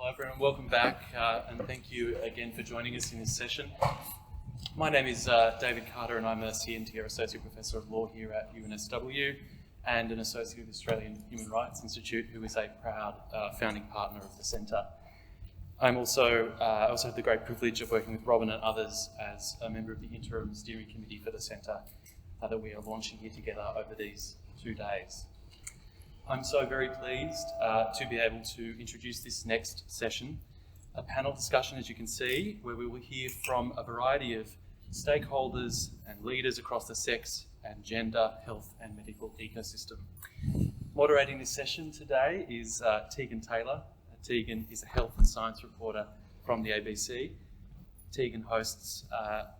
Hello everyone, welcome back and thank you again for joining us in this session. My name is David Carter and I'm a CNTR Associate Professor of Law here at UNSW and an Associate of the Australian Human Rights Institute who is a proud founding partner of the Centre. I also have the great privilege of working with Robin and others as a member of the Interim Steering Committee for the Centre that we are launching here together over these 2 days. I'm so very pleased to be able to introduce this next session, a panel discussion, as you can see, where we will hear from a variety of stakeholders and leaders across the sex and gender, health and medical ecosystem. Moderating this session today is Tegan Taylor. Tegan is a health and science reporter from the ABC. Tegan hosts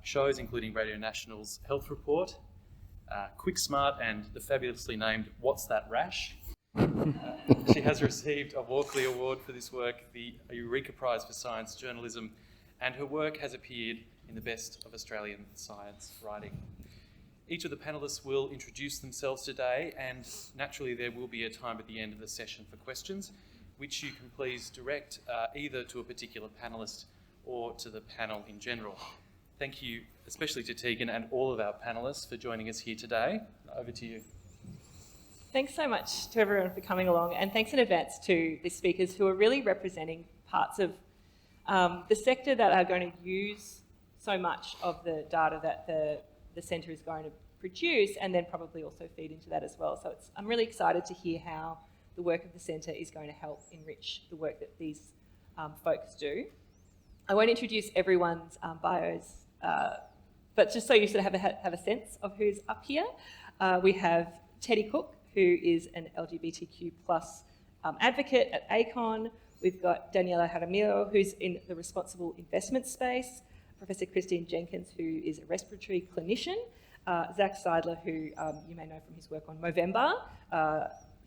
shows including Radio National's Health Report, Quick Smart and the fabulously named What's That Rash? She has received a Walkley Award for this work, the Eureka Prize for Science Journalism, and her work has appeared in the Best of Australian Science Writing. Each of the panellists will introduce themselves today, and naturally there will be a time at the end of the session for questions, which you can please direct either to a particular panellist or to the panel in general. Thank you especially to Tegan and all of our panellists for joining us here today. Over to you. Thanks so much to everyone for coming along, and thanks in advance to the speakers who are really representing parts of the sector that are going to use so much of the data that the Centre is going to produce and then probably also feed into that as well. So I'm really excited to hear how the work of the Centre is going to help enrich the work that these folks do. I won't introduce everyone's bios, but just so you sort of have a sense of who's up here, we have Teddy Cook, who is an LGBTQ plus advocate at ACON. We've got Daniela Jaramilo, who's in the responsible investment space, Professor Jenkins, who is a respiratory clinician, Seidler, who you may know from his work on Movember,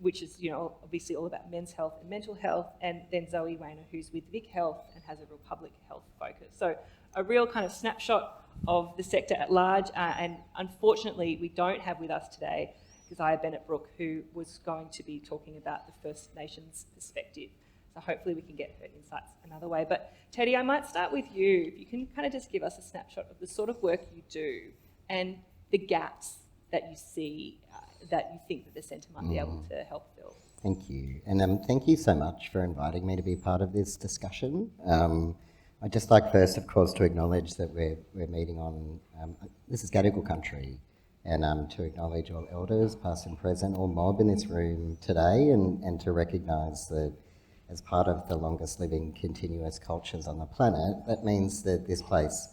which is obviously all about men's health and mental health, and then Wainer, who's with Vic Health and has a real public health focus. So a real kind of snapshot of the sector at large, and unfortunately we don't have with us today Isaiah Bennett-Brooke, who was going to be talking about the First Nations perspective. So hopefully we can get her insights another way. But Teddy, I might start with you. If you can kind of just give us a snapshot of the sort of work you do and the gaps that you see that you think that the Centre might be able to help fill. Thank you. And thank you so much for inviting me to be part of this discussion. I'd just like first, of course, to acknowledge that we're meeting on, this is Gadigal country, and to acknowledge all elders, past and present, all mob in this room today, and to recognise that as part of the longest living continuous cultures on the planet, that means that this place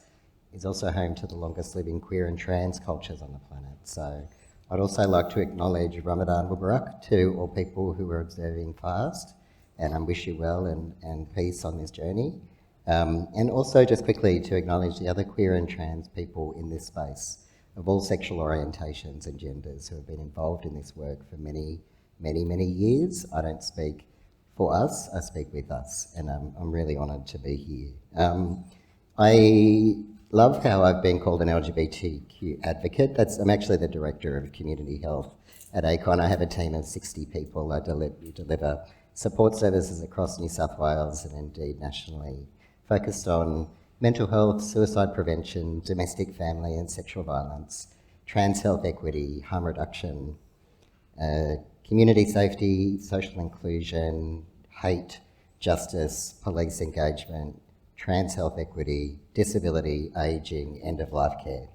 is also home to the longest living queer and trans cultures on the planet. So I'd also like to acknowledge Ramadan Mubarak to all people who are observing fast, and wish you well and peace on this journey. And also just quickly to acknowledge the other queer and trans people in this space of all sexual orientations and genders who have been involved in this work for many, many, many years. I don't speak for us, I speak with us, and I'm really honoured to be here. I love how I've been called an LGBTQ advocate. I'm actually the Director of Community Health at ACON. I have a team of 60 people. I deliver support services across New South Wales and indeed nationally, focused on mental health, suicide prevention, domestic family and sexual violence, trans health equity, harm reduction, community safety, social inclusion, hate, justice, police engagement, trans health equity, disability, ageing, end-of-life care.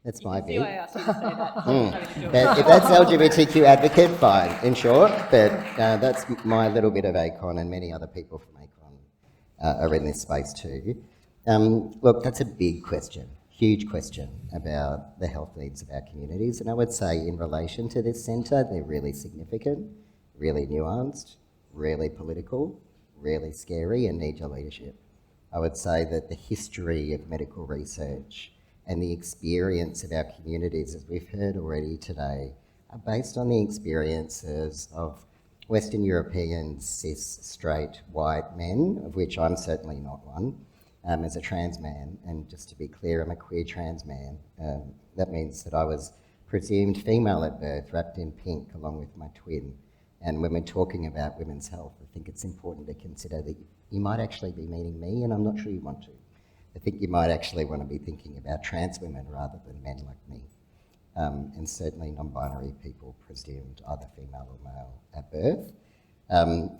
That's my view. I asked you to say that. But if that's LGBTQ advocate, fine, in short, but that's my little bit of ACON, and many other people from ACON are in this space too. Look, that's a big question, huge question about the health needs of our communities, and I would say in relation to this centre, they're really significant, really nuanced, really political, really scary, and need your leadership. I would say that the history of medical research and the experience of our communities, as we've heard already today, are based on the experiences of Western European, cis, straight, white men, of which I'm certainly not one, as a trans man. And just to be clear, I'm a queer trans man. That means that I was presumed female at birth, wrapped in pink along with my twin, And when we're talking about women's health, I think it's important to consider that you might actually be meaning me, and I'm not sure you want to. I think you might actually want to be thinking about trans women rather than men like me. And certainly non-binary people presumed either female or male at birth.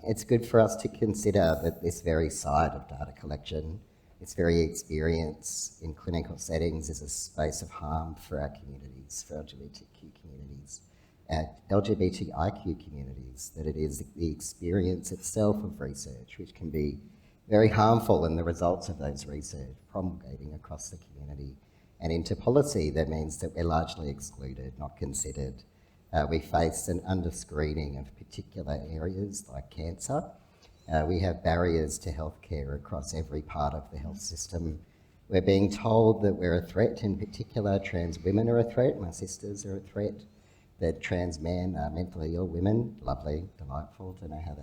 It's good for us to consider that this very side of data collection, this very experience in clinical settings is a space of harm for our communities, for LGBTQ communities, LGBTIQ communities, that it is the experience itself of research which can be very harmful in the results of those research promulgating across the community and into policy. That means that we're largely excluded, not considered. We face an underscreening of particular areas like cancer. We have barriers to healthcare across every part of the health system. We're being told that we're a threat, in particular trans women are a threat, my sisters are a threat, that trans men are mentally ill women, lovely, delightful, don't know how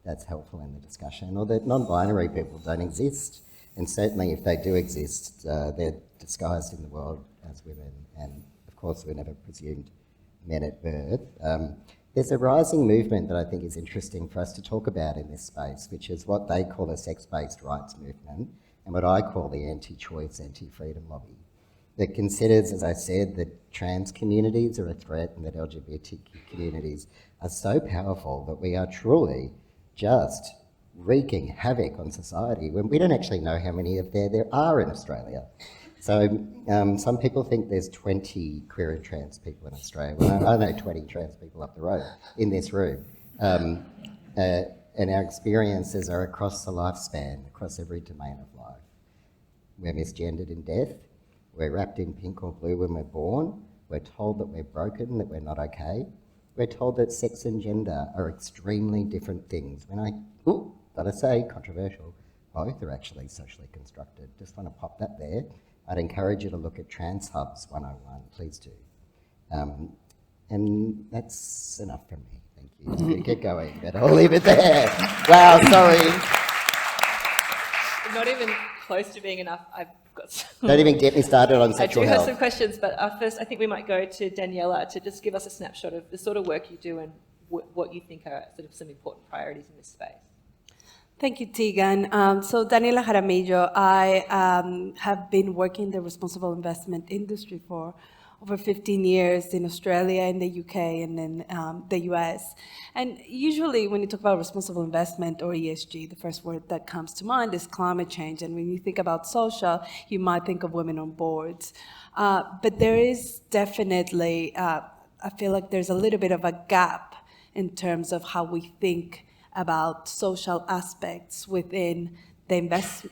that's helpful in the discussion, or that non-binary people don't exist. And certainly if they do exist, they're disguised in the world as women, and of course we're never presumed men at birth. There's a rising movement that I think is interesting for us to talk about in this space, which is what they call a sex-based rights movement, and what I call the anti-choice, anti-freedom lobby, that considers, as I said, that trans communities are a threat and that LGBTQ communities are so powerful that we are truly just wreaking havoc on society when we don't actually know how many of there are in Australia. So some people think there's 20 queer and trans people in Australia. Well, I know 20 trans people up the road in this room. And our experiences are across the lifespan, across every domain of life. We're misgendered in death. We're wrapped in pink or blue when we're born. We're told that we're broken, that we're not okay. We're told that sex and gender are extremely different things. Gotta say, controversial, both are actually socially constructed. Just want to pop that there. I'd encourage you to look at Trans Hubs 101, please do. And that's enough from me, thank you. I'm going to get going, but I'll leave it there. Wow, sorry. Not even close to being enough. I've got some... Don't even get me started on sexual health. I do have some questions, but first I think we might go to Daniela to just give us a snapshot of the sort of work you do and what you think are sort of some important priorities in this space. Thank you, Tegan. So Daniela Jaramilo, I have been working in the responsible investment industry for over 15 years in Australia, in the UK, and in the US. And usually when you talk about responsible investment or ESG, the first word that comes to mind is climate change. And when you think about social, you might think of women on boards. But there is definitely, I feel like there's a little bit of a gap in terms of how we think about social aspects within the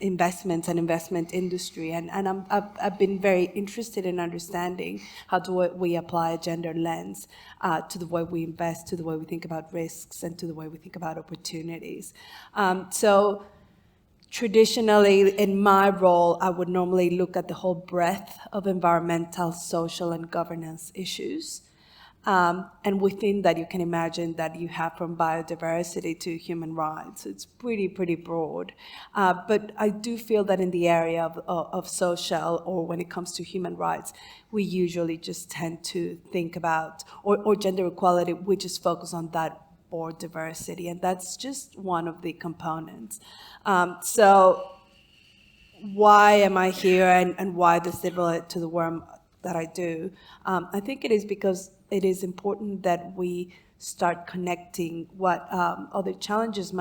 investments and investment industry. And I've been very interested in understanding how do we apply a gender lens to the way we invest, to the way we think about risks, and to the way we think about opportunities. So traditionally, in my role, I would normally look at the whole breadth of environmental, social, and governance issues. And within that, you can imagine that you have from biodiversity to human rights. It's pretty broad. But I do feel that in the area of social, or when it comes to human rights, we usually just tend to think about, or gender equality, we just focus on that board diversity. And that's just one of the components. So why am I here, and why does it relate to the work that I do? I think it is because it is important that we start connecting what other challenges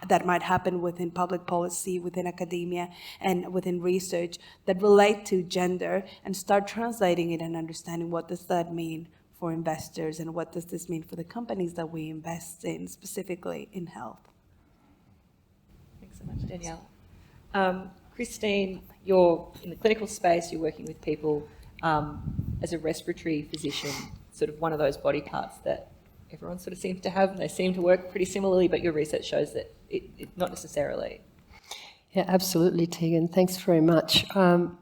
that might happen within public policy, within academia, and within research that relate to gender, and start translating it and understanding what does that mean for investors, and what does this mean for the companies that we invest in, specifically in health. Thanks so much, Danielle. Christine, you're in the clinical space, you're working with people as a respiratory physician, sort of one of those body parts that everyone sort of seems to have, and they seem to work pretty similarly, but your research shows that it not necessarily. Yeah, absolutely, Tegan. Thanks very much.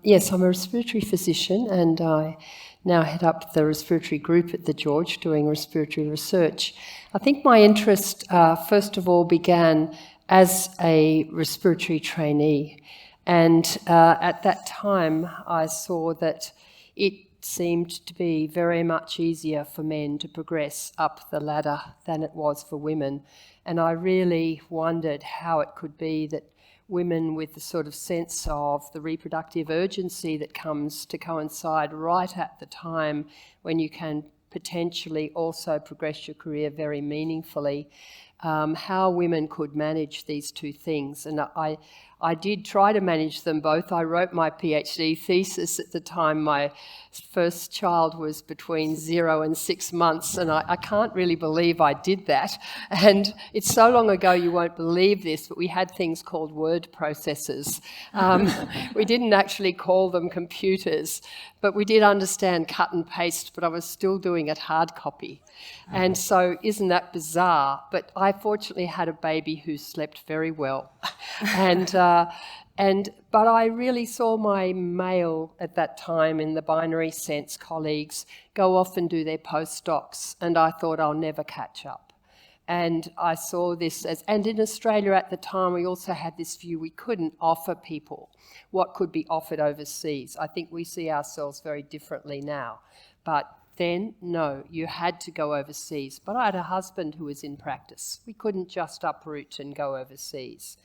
Yes, I'm a respiratory physician, and I now head up the respiratory group at the George doing respiratory research. I think my interest, first of all, began as a respiratory trainee. And at that time, I saw that it seemed to be very much easier for men to progress up the ladder than it was for women. And I really wondered how it could be that women with the sort of sense of the reproductive urgency that comes to coincide right at the time when you can potentially also progress your career very meaningfully, how women could manage these two things. And I did try to manage them both. I wrote my PhD thesis at the time my first child was between 0 and 6 months, and I can't really believe I did that. And it's so long ago you won't believe this, but we had things called word processors. We didn't actually call them computers, but we did understand cut and paste, but I was still doing it hard copy. And so isn't that bizarre? But I fortunately had a baby who slept very well. But I really saw my male at that time, in the binary sense, colleagues go off and do their postdocs, and I thought I'll never catch up. And I saw this as, and in Australia at the time we also had this view we couldn't offer people what could be offered overseas. I think we see ourselves very differently now. But then, no, you had to go overseas. But I had a husband who was in practice. We couldn't just uproot and go overseas.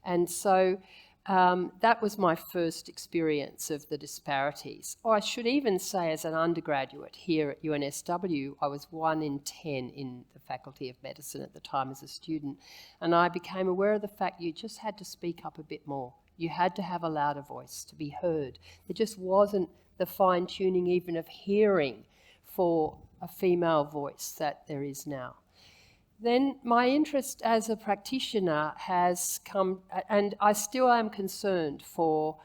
And so that was my first experience of the disparities. Or I should even say, as an undergraduate here at UNSW, I was 1 in 10 in the Faculty of Medicine at the time as a student. And I became aware of the fact you just had to speak up a bit more. You had to have a louder voice to be heard. There just wasn't the fine-tuning even of hearing for a female voice that there is now. Then my interest as a practitioner has come, and I still am concerned for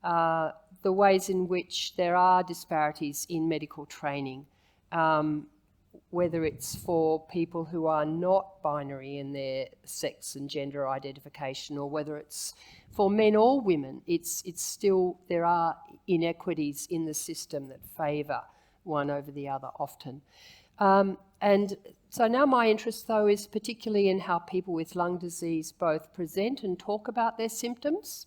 the ways in which there are disparities in medical training, whether it's for people who are not binary in their sex and gender identification, or whether it's for men or women. It's still, there are inequities in the system that favour one over the other often. And so now my interest, though, is particularly in how people with lung disease both present and talk about their symptoms.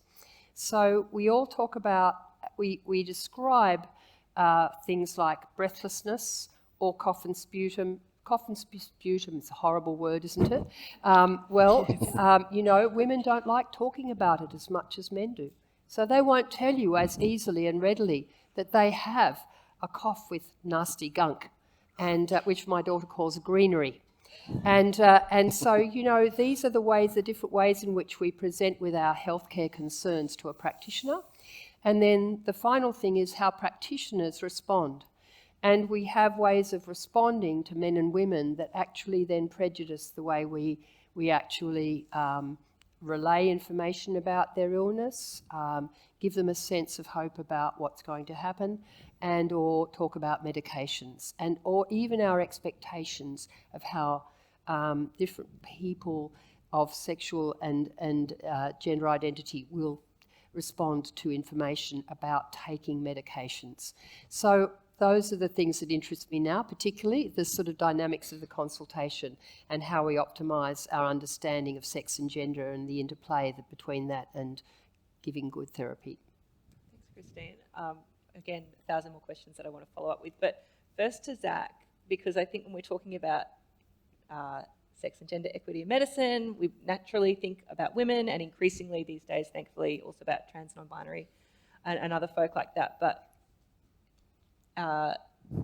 So we all talk about, we describe things like breathlessness or cough and sputum. Cough and sputum is a horrible word, isn't it? You know, women don't like talking about it as much as men do. So they won't tell you as easily and readily that they have a cough with nasty gunk, and which my daughter calls greenery. And so, you know, these are the different ways in which we present with our healthcare concerns to a practitioner. And then the final thing is how practitioners respond. And we have ways of responding to men and women that actually then prejudice the way we actually relay information about their illness, give them a sense of hope about what's going to happen, and or talk about medications, and or even our expectations of how different people of sexual and gender identity will respond to information about taking medications. So those are the things that interest me now, particularly the sort of dynamics of the consultation and how we optimise our understanding of sex and gender and the interplay between that and giving good therapy. Thanks, Christine. Again, 1,000 more questions that I want to follow up with. But first to Zach, because I think when we're talking about sex and gender equity in medicine, we naturally think about women, and increasingly these days, thankfully, also about trans, non-binary and other folk like that. But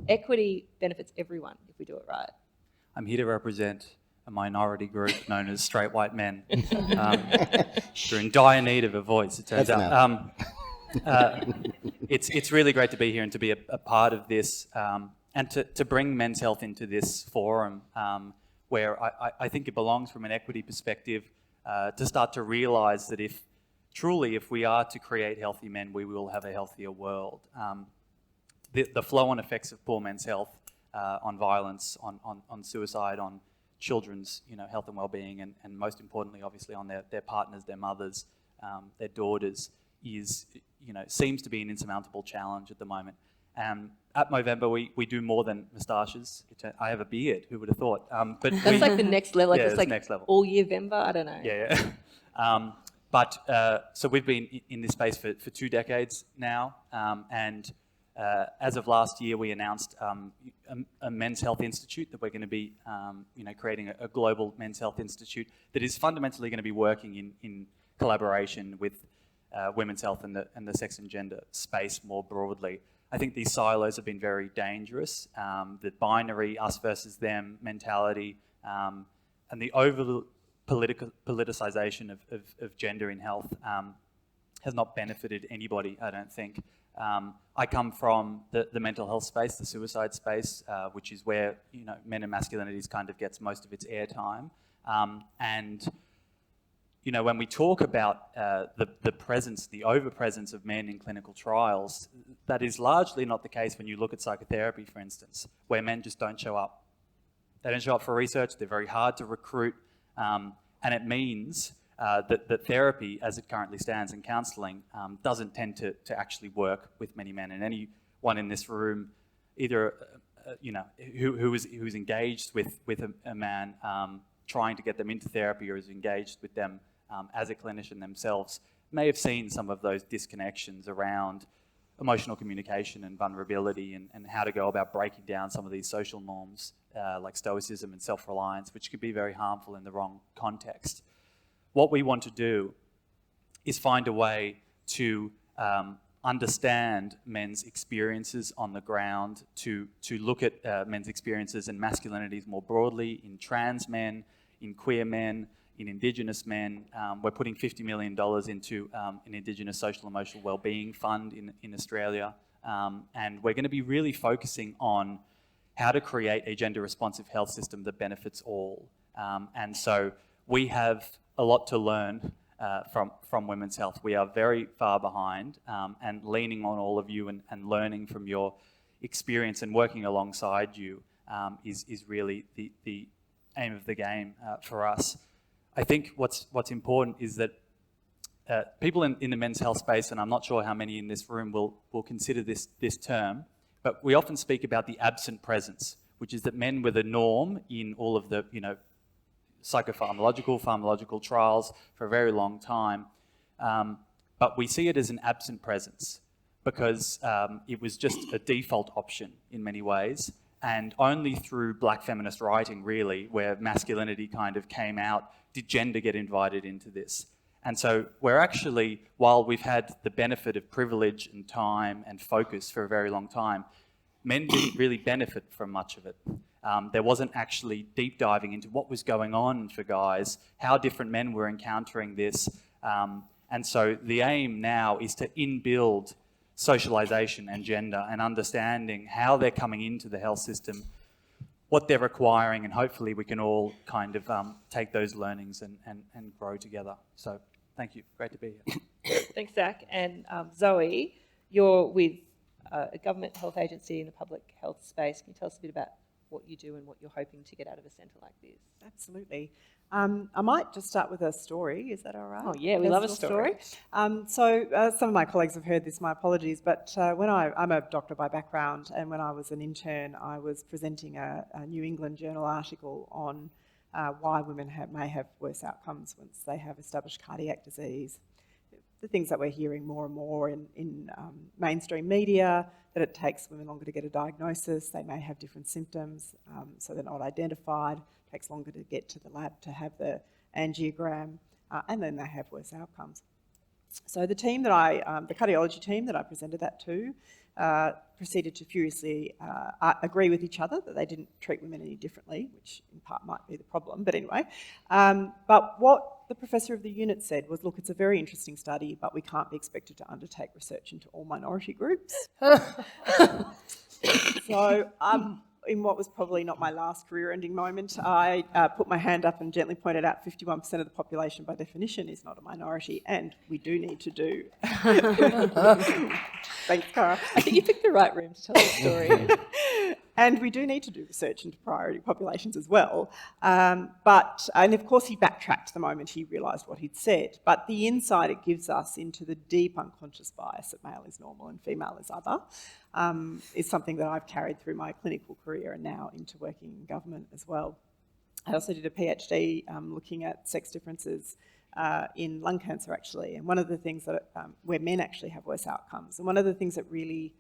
equity benefits everyone if we do it right. I'm here to represent a minority group known as straight white men. They're in dire need of a voice, it turns out. It's really great to be here and to be a part of this, and to bring men's health into this forum where I think it belongs from an equity perspective, to start to realise that if we are to create healthy men, we will have a healthier world. The flow-on effects of poor men's health on violence, on suicide, on children's health and well-being, and most importantly, obviously, on their partners, their mothers, their daughters, seems to be an insurmountable challenge at the moment. At Movember, we do more than moustaches. I have a beard. Who would have thought? But that's like the next level. Like yeah, it's like next level. all year Vember. I don't know. Yeah. So we've been in this space for 2 decades now, and as of last year, we announced a Men's Health Institute that we're going to be, creating a global Men's Health Institute that is fundamentally going to be working in collaboration with women's health and the sex and gender space more broadly. I think these silos have been very dangerous. The binary us versus them mentality and the over politicization of gender in health has not benefited anybody, I don't think. I come from the mental health space, the suicide space, which is where men and masculinities kind of gets most of its airtime. And when we talk about the presence, the overpresence of men in clinical trials, that is largely not the case when you look at psychotherapy, for instance, where men just don't show up. They don't show up for research. They're very hard to recruit, and it means that therapy, as it currently stands in counselling, doesn't tend to actually work with many men. And anyone in this room, either who's engaged with a man trying to get them into therapy, or is engaged with them as a clinician themselves, may have seen some of those disconnections around emotional communication and vulnerability, and how to go about breaking down some of these social norms like stoicism and self-reliance, which could be very harmful in the wrong context. What we want to do is find a way to understand men's experiences on the ground, to look at men's experiences and masculinities more broadly in trans men, in queer men, in Indigenous men. We're putting $50 million into an Indigenous social emotional wellbeing fund in Australia, and we're going to be really focusing on how to create a gender-responsive health system that benefits all. And so we have a lot to learn from women's health. We are very far behind, and leaning on all of you and learning from your experience and working alongside you is really the aim of the game for us. I think what's important is that people in the men's health space, and I'm not sure how many in this room will consider this term, but we often speak about the absent presence, which is that men were the norm in all of the pharmacological trials for a very long time. But we see it as an absent presence because it was just a default option in many ways. And only through black feminist writing, really, where masculinity kind of came out, did gender get invited into this. And so we're actually, while we've had the benefit of privilege and time and focus for a very long time, men didn't really benefit from much of it. There wasn't actually deep diving into what was going on for guys, how different men were encountering this. And so the aim now is to inbuild socialization and gender and understanding how they're coming into the health system, what they're requiring, and hopefully we can all kind of take those learnings and grow together. So thank you. Great to be here. Thanks, Zach. And Zoe, you're with a government health agency in the public health space. Can you tell us a bit about what you do and what you're hoping to get out of a centre like this? Absolutely. I might just start with a story. Is that all right? Oh yeah, we love a story. So some of my colleagues have heard this, my apologies, but I'm a doctor by background, and when I was an intern, I was presenting a New England Journal article on why women may have worse outcomes once they have established cardiac disease. The things that we're hearing more and more in mainstream media, that it takes women longer to get a diagnosis, they may have different symptoms, so they're not identified, it takes longer to get to the lab to have the angiogram, and then they have worse outcomes. So the team that the cardiology team that I presented that to, proceeded to furiously agree with each other that they didn't treat women any differently, which in part might be the problem, but anyway. But what the professor of the unit said was, look, it's a very interesting study, but we can't be expected to undertake research into all minority groups. So in what was probably not my last career-ending moment, I put my hand up and gently pointed out 51% of the population by definition is not a minority, and we do need to do... Thanks, Cara. I think you picked the right room to tell the story. And we do need to do research into priority populations as well. And of course he backtracked the moment he realised what he'd said. But the insight it gives us into the deep unconscious bias that male is normal and female is other is something that I've carried through my clinical career and now into working in government as well. I also did a PhD looking at sex differences in lung cancer, actually. And one of the things that, where men actually have worse outcomes, and one of the things that really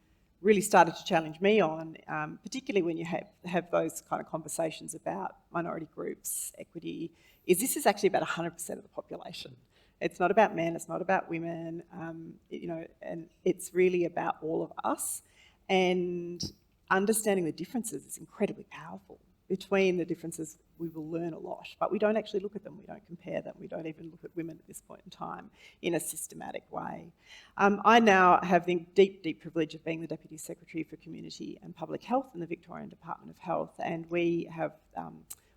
really started to challenge me on, particularly when you have those kind of conversations about minority groups, equity, is this is actually about 100% of the population. It's not about men, it's not about women, and it's really about all of us. And understanding the differences is incredibly powerful. Between the differences, we will learn a lot, but we don't actually look at them, we don't compare them, we don't even look at women at this point in time in a systematic way. I now have the deep privilege of being the Deputy Secretary for Community and Public Health in the Victorian Department of Health, and we have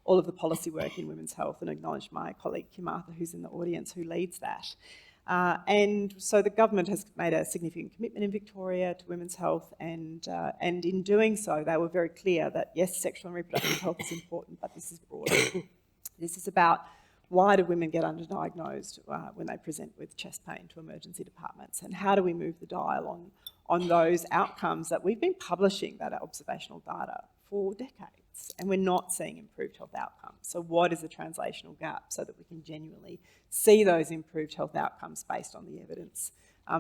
all of the policy work in women's health, and acknowledge my colleague Kim Arthur, who's in the audience, who leads that. And so the government has made a significant commitment in Victoria to women's health, and in doing so, they were very clear that yes, sexual and reproductive health is important, but this is broader. This is about why do women get underdiagnosed when they present with chest pain to emergency departments, and how do we move the dial on those outcomes that we've been publishing, that observational data, for decades, and we're not seeing improved health outcomes. So what is the translational gap so that we can genuinely see those improved health outcomes based on the evidence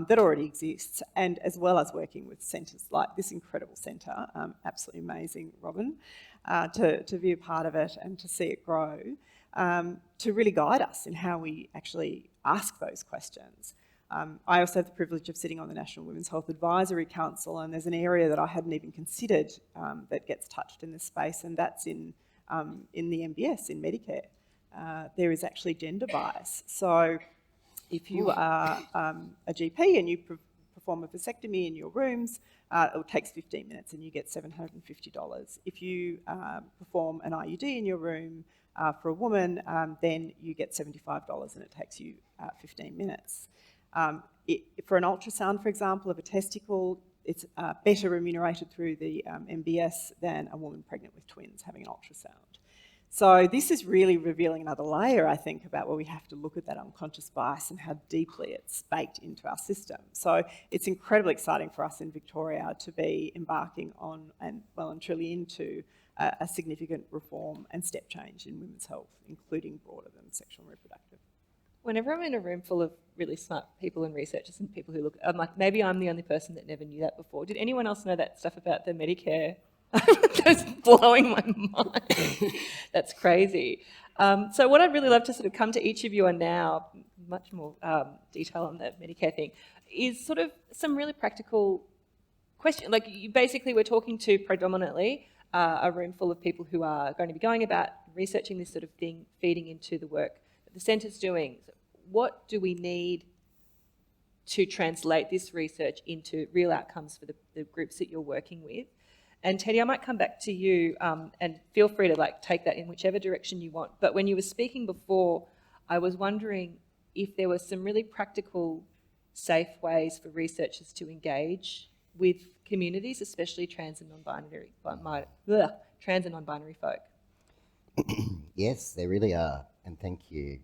that already exists, and as well as working with centres like this incredible centre, absolutely amazing, Robin, to be a part of it and to see it grow, to really guide us in how we actually ask those questions. I also have the privilege of sitting on the National Women's Health Advisory Council, and there's an area that I hadn't even considered that gets touched in this space, and that's in the MBS, in Medicare. There is actually gender bias. So if you are a GP and you perform a vasectomy in your rooms, it takes 15 minutes and you get $750. If you perform an IUD in your room for a woman, then you get $75 and it takes you 15 minutes. For an ultrasound, for example, of a testicle, it's better remunerated through the MBS than a woman pregnant with twins having an ultrasound. So this is really revealing another layer, I think, about where we have to look at that unconscious bias and how deeply it's baked into our system. So it's incredibly exciting for us in Victoria to be embarking on and well and truly into a significant reform and step change in women's health, including broader than sexual and reproductive. Whenever I'm in a room full of really smart people and researchers and people who look, I'm like, maybe I'm the only person that never knew that before. Did anyone else know that stuff about the Medicare? That's blowing my mind. That's crazy. So what I'd really love to sort of come to each of you on now, much more detail on the Medicare thing, is sort of some really practical questions. Like you basically we're talking to predominantly a room full of people who are going to be going about researching this sort of thing, feeding into the work that the centre's doing. So what do we need to translate this research into real outcomes for the groups that you're working with? And Teddy, I might come back to you and feel free to take that in whichever direction you want. But when you were speaking before, I was wondering if there were some really practical, safe ways for researchers to engage with communities, especially trans and non-binary folk. Yes, there really are, and thank you.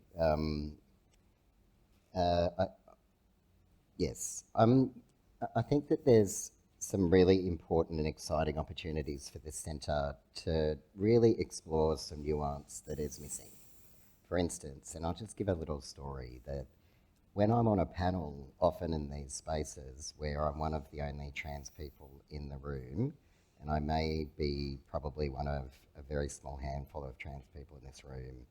I think that there's some really important and exciting opportunities for this centre to really explore some nuance that is missing. For instance, and I'll just give a little story, that when I'm on a panel, often in these spaces where I'm one of the only trans people in the room, and I may be probably one of a very small handful of trans people in this room,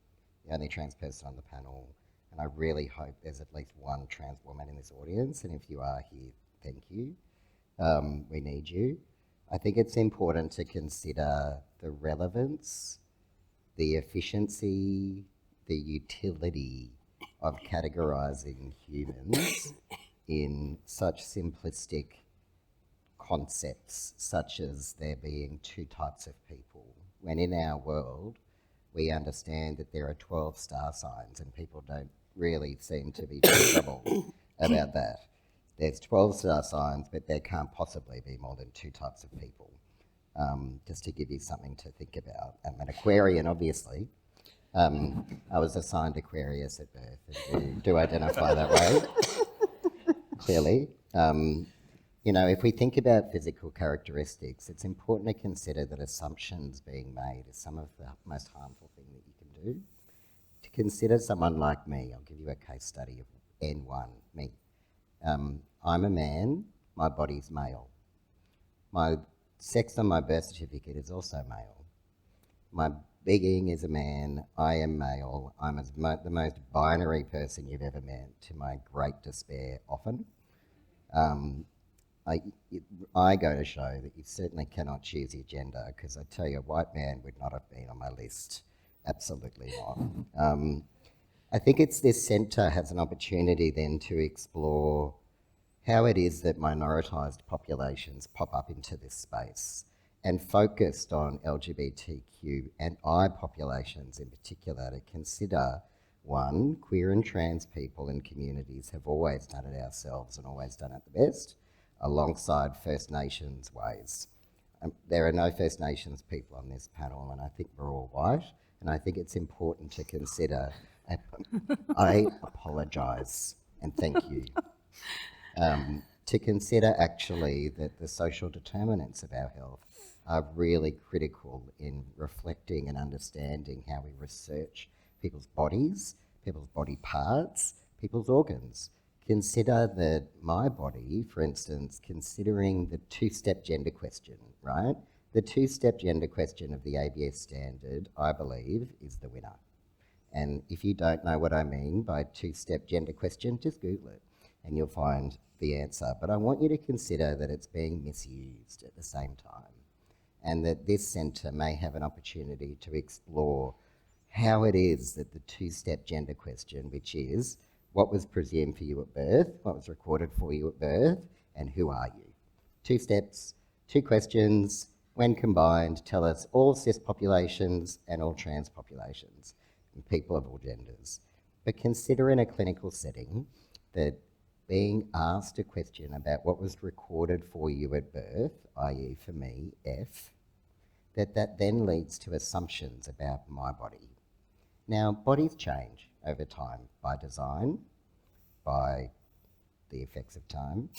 the only trans person on the panel, and I really hope there's at least one trans woman in this audience, and if you are here, thank you. We need you. I think it's important to consider the relevance, the efficiency, the utility of categorising humans in such simplistic concepts such as there being two types of people, when in our world we understand that there are 12 star signs and people don't really seem to be troubled about that. There's 12 star signs, but there can't possibly be more than two types of people. Just to give you something to think about. I'm an Aquarian, obviously. I was assigned Aquarius at birth, and do identify that way, clearly. If we think about physical characteristics, it's important to consider that assumptions being made is some of the most harmful thing that you can do. To consider someone like me, I'll give you a case study of N1, me. I'm a man, my body's male. My sex on my birth certificate is also male. My being is a man, I am male, I'm the most binary person you've ever met, to my great despair often. I go to show that you certainly cannot choose your gender, because I tell you, a white man would not have been on my list. Absolutely not. I think this centre has an opportunity then to explore how it is that minoritised populations pop up into this space, and focused on LGBTQ and I populations in particular, to consider, one, queer and trans people and communities have always done it ourselves and always done it the best, alongside First Nations ways. There are no First Nations people on this panel, and I think we're all white, and I think it's important to consider. I apologise and thank you. To consider actually that the social determinants of our health are really critical in reflecting and understanding how we research people's bodies, people's body parts, people's organs. Consider that my body, for instance, considering the two-step gender question, right? The two-step gender question of the ABS standard, I believe, is the winner. And if you don't know what I mean by two-step gender question, just Google it and you'll find the answer. But I want you to consider that it's being misused at the same time, and that this centre may have an opportunity to explore how it is that the two-step gender question, which is what was presumed for you at birth, what was recorded for you at birth, and who are you? Two steps, two questions, when combined, tell us all cis populations and all trans populations, and people of all genders. But consider in a clinical setting that being asked a question about what was recorded for you at birth, i.e. for me, F, that then leads to assumptions about my body. Now, bodies change over time by design, by the effects of time,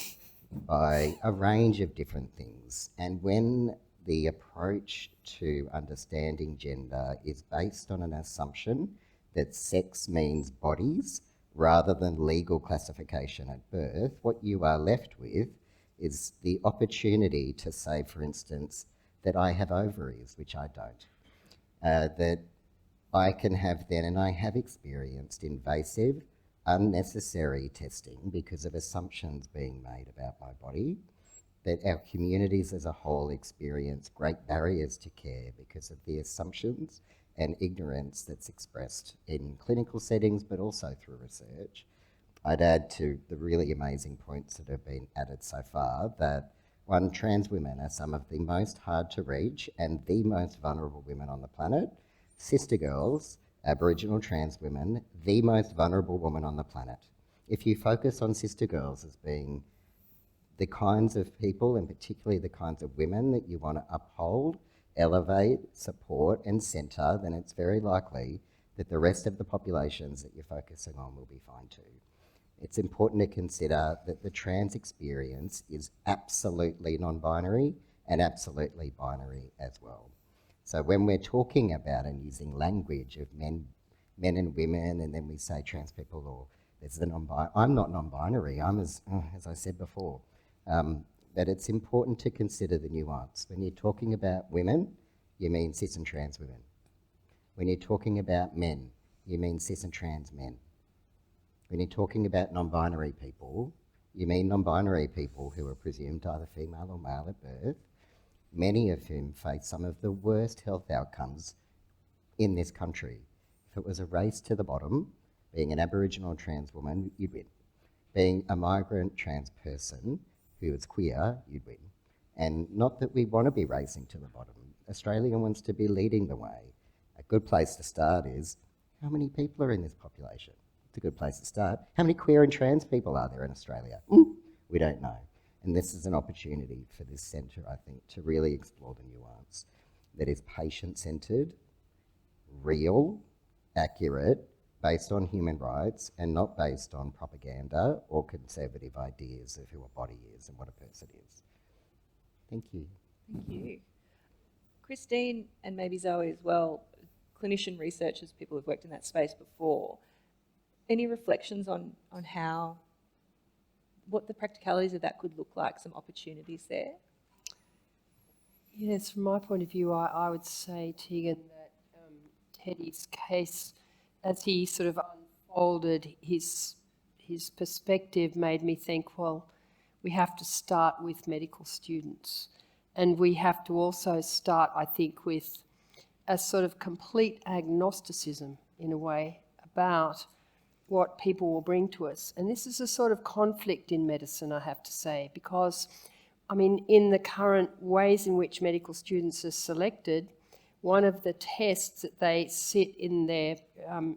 by a range of different things. And when the approach to understanding gender is based on an assumption that sex means bodies rather than legal classification at birth, what you are left with is the opportunity to say, for instance, that I have ovaries, which I don't. That I can have then, and I have experienced, invasive, unnecessary testing because of assumptions being made about my body, that our communities as a whole experience great barriers to care because of the assumptions and ignorance that's expressed in clinical settings, but also through research. I'd add to the really amazing points that have been added so far that, one, trans women are some of the most hard to reach and the most vulnerable women on the planet. Sister girls, Aboriginal trans women, the most vulnerable woman on the planet. If you focus on sister girls as being the kinds of people, and particularly the kinds of women that you want to uphold, elevate, support and centre, then it's very likely that the rest of the populations that you're focusing on will be fine too. It's important to consider that the trans experience is absolutely non-binary and absolutely binary as well. So when we're talking about and using language of men and women, and then we say trans people, or there's the non-binary, I'm not non-binary, I'm as I said before. But it's important to consider the nuance. When you're talking about women, you mean cis and trans women. When you're talking about men, you mean cis and trans men. When you're talking about non-binary people, you mean non-binary people who are presumed either female or male at birth, many of whom face some of the worst health outcomes in this country. If it was a race to the bottom, being an Aboriginal trans woman, you'd win. Being a migrant trans person who is queer, you'd win. And not that we want to be racing to the bottom. Australia wants to be leading the way. A good place to start is, how many people are in this population? It's a good place to start. How many queer and trans people are there in Australia? We don't know. And this is an opportunity for this centre, I think, to really explore the nuance that is patient-centred, real, accurate, based on human rights, and not based on propaganda or conservative ideas of who a body is and what a person is. Thank you. Thank you. Christine, and maybe Zoe as well, clinician researchers, people who've worked in that space before, any reflections on how, what the practicalities of that could look like, some opportunities there? Yes, from my point of view, I would say, Tegan, that Teddy's case, as he sort of unfolded his perspective, made me think, well, we have to start with medical students. And we have to also start, I think, with a sort of complete agnosticism, in a way, about what people will bring to us. And this is a sort of conflict in medicine, I have to say, because, I mean, in the current ways in which medical students are selected, one of the tests that they sit in their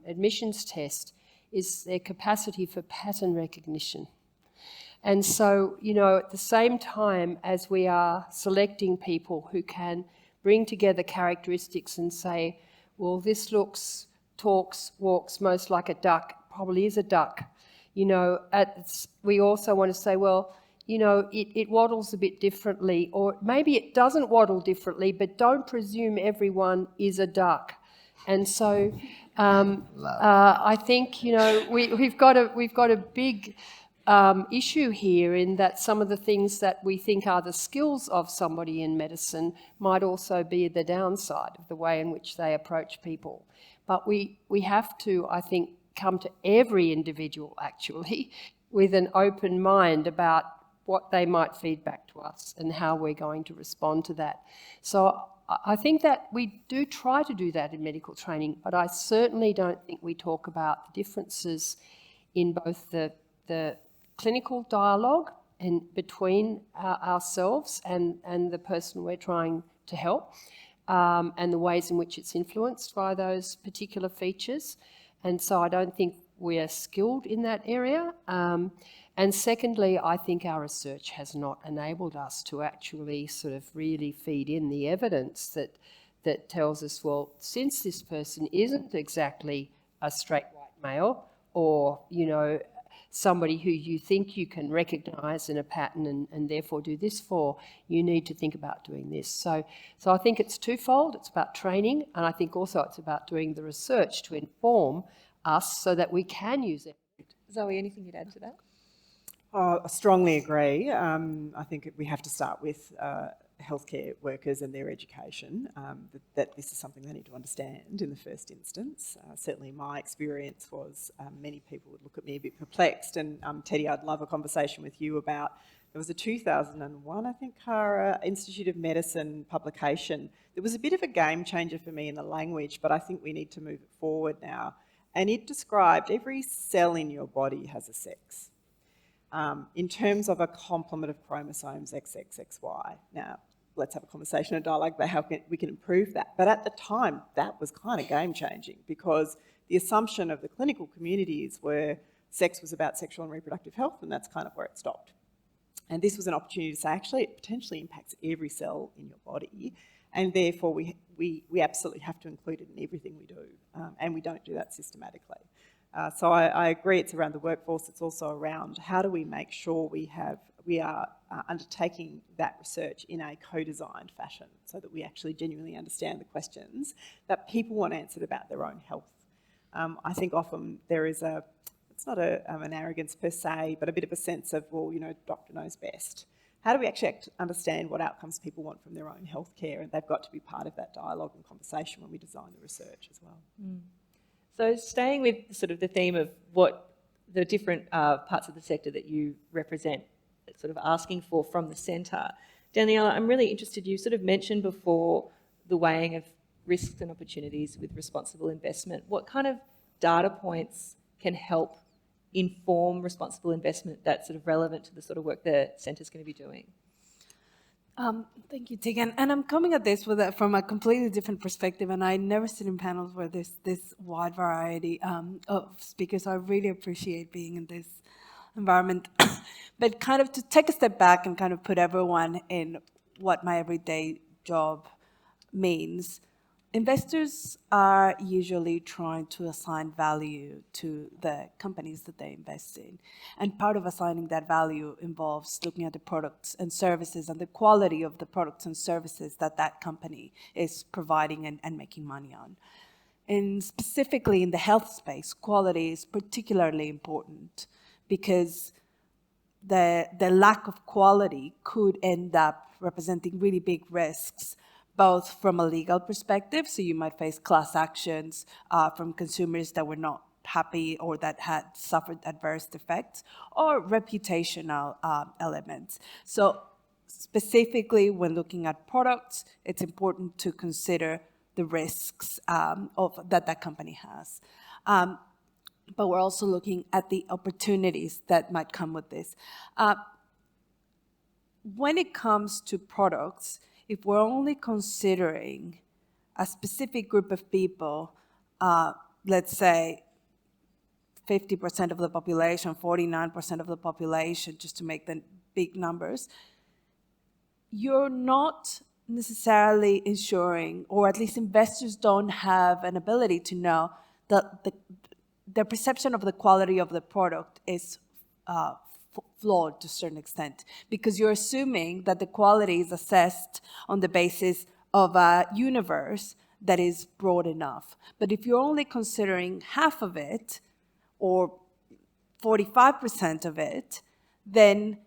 admissions test is their capacity for pattern recognition. And so, you know, at the same time as we are selecting people who can bring together characteristics and say, well, this looks, talks, walks most like a duck, probably is a duck. You know, we also want to say, well, you know, it waddles a bit differently, or maybe it doesn't waddle differently, but don't presume everyone is a duck. And so I think, you know, we've got a big issue here in that some of the things that we think are the skills of somebody in medicine might also be the downside of the way in which they approach people. But we have to, I think, come to every individual actually with an open mind about what they might feed back to us and how we're going to respond to that. So I think that we do try to do that in medical training, but I certainly don't think we talk about the differences in both the clinical dialogue and between ourselves and the person we're trying to help, and the ways in which it's influenced by those particular features. And so I don't think we're skilled in that area. And secondly, I think our research has not enabled us to actually sort of really feed in the evidence that tells us, well, since this person isn't exactly a straight white male or, you know, somebody who you think you can recognise in a pattern and therefore do this for, you need to think about doing this. So I think it's twofold. It's about training, and I think also it's about doing the research to inform us so that we can use it. Zoe, anything you'd add to that? I strongly agree. I think we have to start with healthcare workers and their education, that this is something they need to understand in the first instance. Certainly my experience was many people would look at me a bit perplexed, and Teddy, I'd love a conversation with you about, there was a 2001, I think, Cara, Institute of Medicine publication. It was a bit of a game changer for me in the language, but I think we need to move it forward now. And it described every cell in your body has a sex. In terms of a complement of chromosomes XXXY. Now, let's have a conversation and dialogue about how we can improve that. But at the time, that was kind of game-changing because the assumption of the clinical communities were sex was about sexual and reproductive health, and that's kind of where it stopped. And this was an opportunity to say, actually, it potentially impacts every cell in your body, and therefore we absolutely have to include it in everything we do, and we don't do that systematically. So I agree it's around the workforce, it's also around how do we make sure we are undertaking that research in a co-designed fashion so that we actually genuinely understand the questions that people want answered about their own health. I think often there is it's not an arrogance per se, but a bit of a sense of, well, you know, doctor knows best. How do we actually understand what outcomes people want from their own healthcare? And they've got to be part of that dialogue and conversation when we design the research as well. Mm. So staying with sort of the theme of what the different parts of the sector that you represent, sort of asking for from the centre, Daniela, I'm really interested, you sort of mentioned before the weighing of risks and opportunities with responsible investment. What kind of data points can help inform responsible investment that's sort of relevant to the sort of work the centre's going to be doing? Thank you, Tegan. And I'm coming at this from a completely different perspective, and I never sit in panels where there's this wide variety of speakers. So I really appreciate being in this environment. But kind of to take a step back and kind of put everyone in what my everyday job means, investors are usually trying to assign value to the companies that they invest in. And part of assigning that value involves looking at the products and services and the quality of the products and services that that company is providing and making money on. And specifically in the health space, quality is particularly important because the lack of quality could end up representing really big risks, both from a legal perspective, so you might face class actions from consumers that were not happy or that had suffered adverse effects, or reputational elements. So specifically when looking at products, it's important to consider the risks that company has. But we're also looking at the opportunities that might come with this. When it comes to products, if we're only considering a specific group of people, let's say 50% of the population, 49% of the population, just to make the big numbers, you're not necessarily ensuring, or at least investors don't have an ability to know that the perception of the quality of the product is flawed to a certain extent, because you're assuming that the quality is assessed on the basis of a universe that is broad enough. But if you're only considering half of it, or 45% of it, then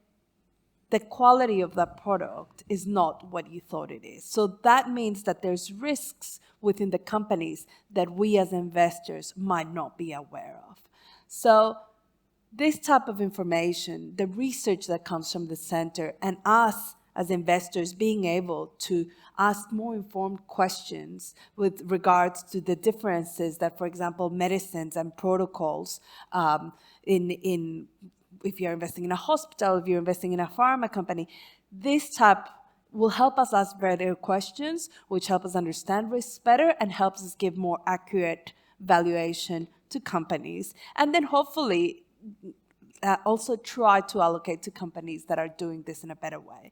the quality of that product is not what you thought it is. So that means that there's risks within the companies that we as investors might not be aware of. So this type of information, the research that comes from the center, and us as investors being able to ask more informed questions with regards to the differences that, for example, medicines and protocols if you're investing in a hospital, if you're investing in a pharma company, this type will help us ask better questions, which help us understand risks better and helps us give more accurate valuation to companies. And then hopefully also try to allocate to companies that are doing this in a better way.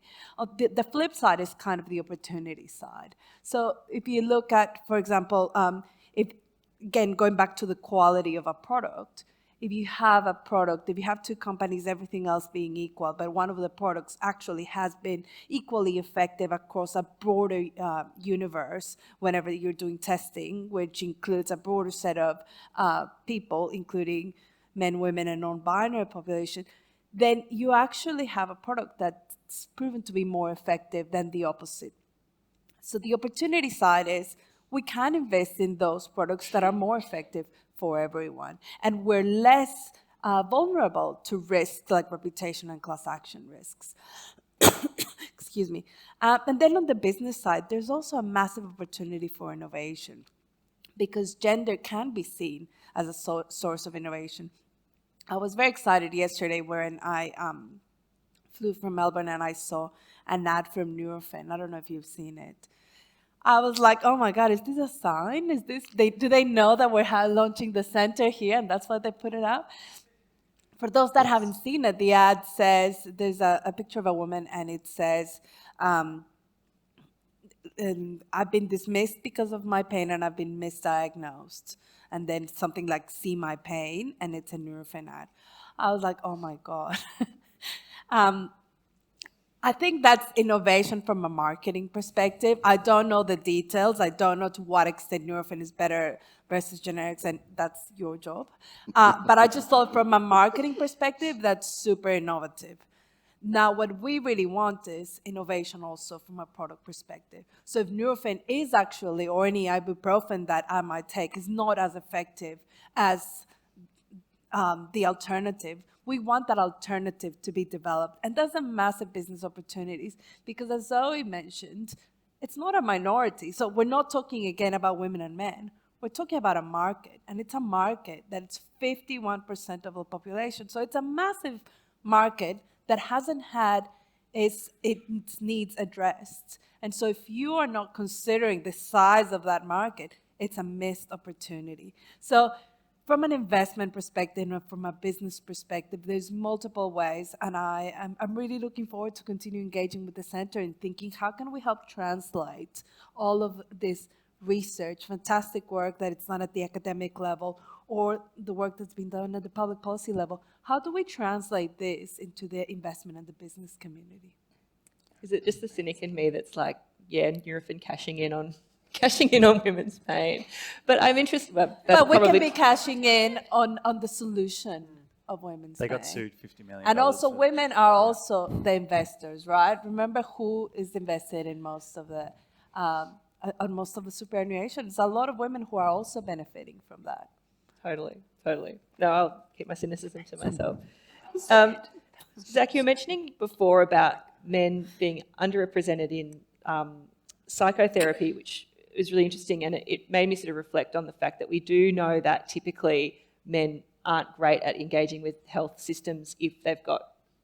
The flip side is kind of the opportunity side. So if you look at, for example, again, going back to the quality of a product, if you have a product, if you have two companies, everything else being equal, but one of the products actually has been equally effective across a broader universe whenever you're doing testing, which includes a broader set of people, including men, women, and non-binary population, then you actually have a product that's proven to be more effective than the opposite. So the opportunity side is we can invest in those products that are more effective for everyone. And we're less vulnerable to risks like reputation and class action risks. Excuse me. And then on the business side, there's also a massive opportunity for innovation, because gender can be seen as a source of innovation. I was very excited yesterday when I flew from Melbourne and I saw an ad from Nurofen. I don't know if you've seen it. I was like, oh my God, is this a sign? Do they know that we're launching the center here and that's why they put it out? For those that haven't seen it, the ad says, there's a picture of a woman and it says, and I've been dismissed because of my pain and I've been misdiagnosed. And then something like, see my pain, and it's a Nurofen ad. I was like, oh my God. I think that's innovation from a marketing perspective. I don't know the details. I don't know to what extent Nurofen is better versus generics, and that's your job. But I just thought from a marketing perspective, that's super innovative. Now, what we really want is innovation also from a product perspective. So if Nurofen is actually, or any ibuprofen that I might take is not as effective as the alternative, we want that alternative to be developed. And that's a massive business opportunities, because as Zoe mentioned, it's not a minority. So we're not talking again about women and men. We're talking about a market, and it's a market that's 51% of the population. So it's a massive market that hasn't had its needs addressed. And so if you are not considering the size of that market, it's a missed opportunity. So from an investment perspective and from a business perspective, there's multiple ways, and I'm really looking forward to continue engaging with the center and thinking, how can we help translate all of this research, fantastic work that it's not at the academic level, or the work that's been done at the public policy level? How do we translate this into the investment and the business community? Is it just the cynic in me that's like, yeah, Nurofen cashing in on women's pain? But I'm interested. But we can be cashing in on the solution of women's They pay. got sued $50 million. And also for- women are also the investors, right? Remember who is invested in most of the on most of the superannuation? There's a lot of women who are also benefiting from that. Totally, totally. No, I'll keep my cynicism to myself. Zach, you were mentioning before about men being underrepresented in psychotherapy, which is really interesting, and it made me sort of reflect on the fact that we do know that typically men aren't great at engaging with health systems if they've got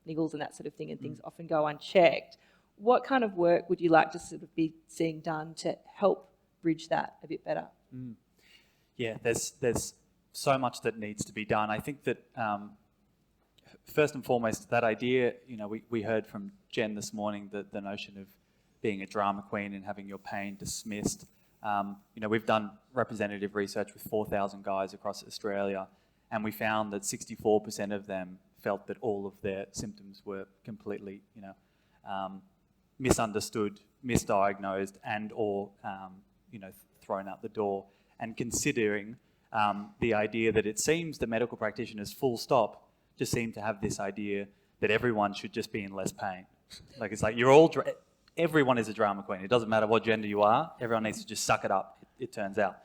niggles and that sort of thing, and things often go unchecked. What kind of work would you like to sort of be seeing done to help bridge that a bit better? Yeah, there's so much that needs to be done. I think that first and foremost, that idea, we heard from Jen this morning, the notion of being a drama queen and having your pain dismissed. We've done representative research with 4,000 guys across Australia, and we found that 64% of them felt that all of their symptoms were completely, misunderstood, misdiagnosed, and or thrown out the door. And considering the idea that it seems that medical practitioners, full stop, just seem to have this idea that everyone should just be in less pain. Like it's like you're all, everyone is a drama queen. It doesn't matter what gender you are. Everyone needs to just suck it up. It turns out.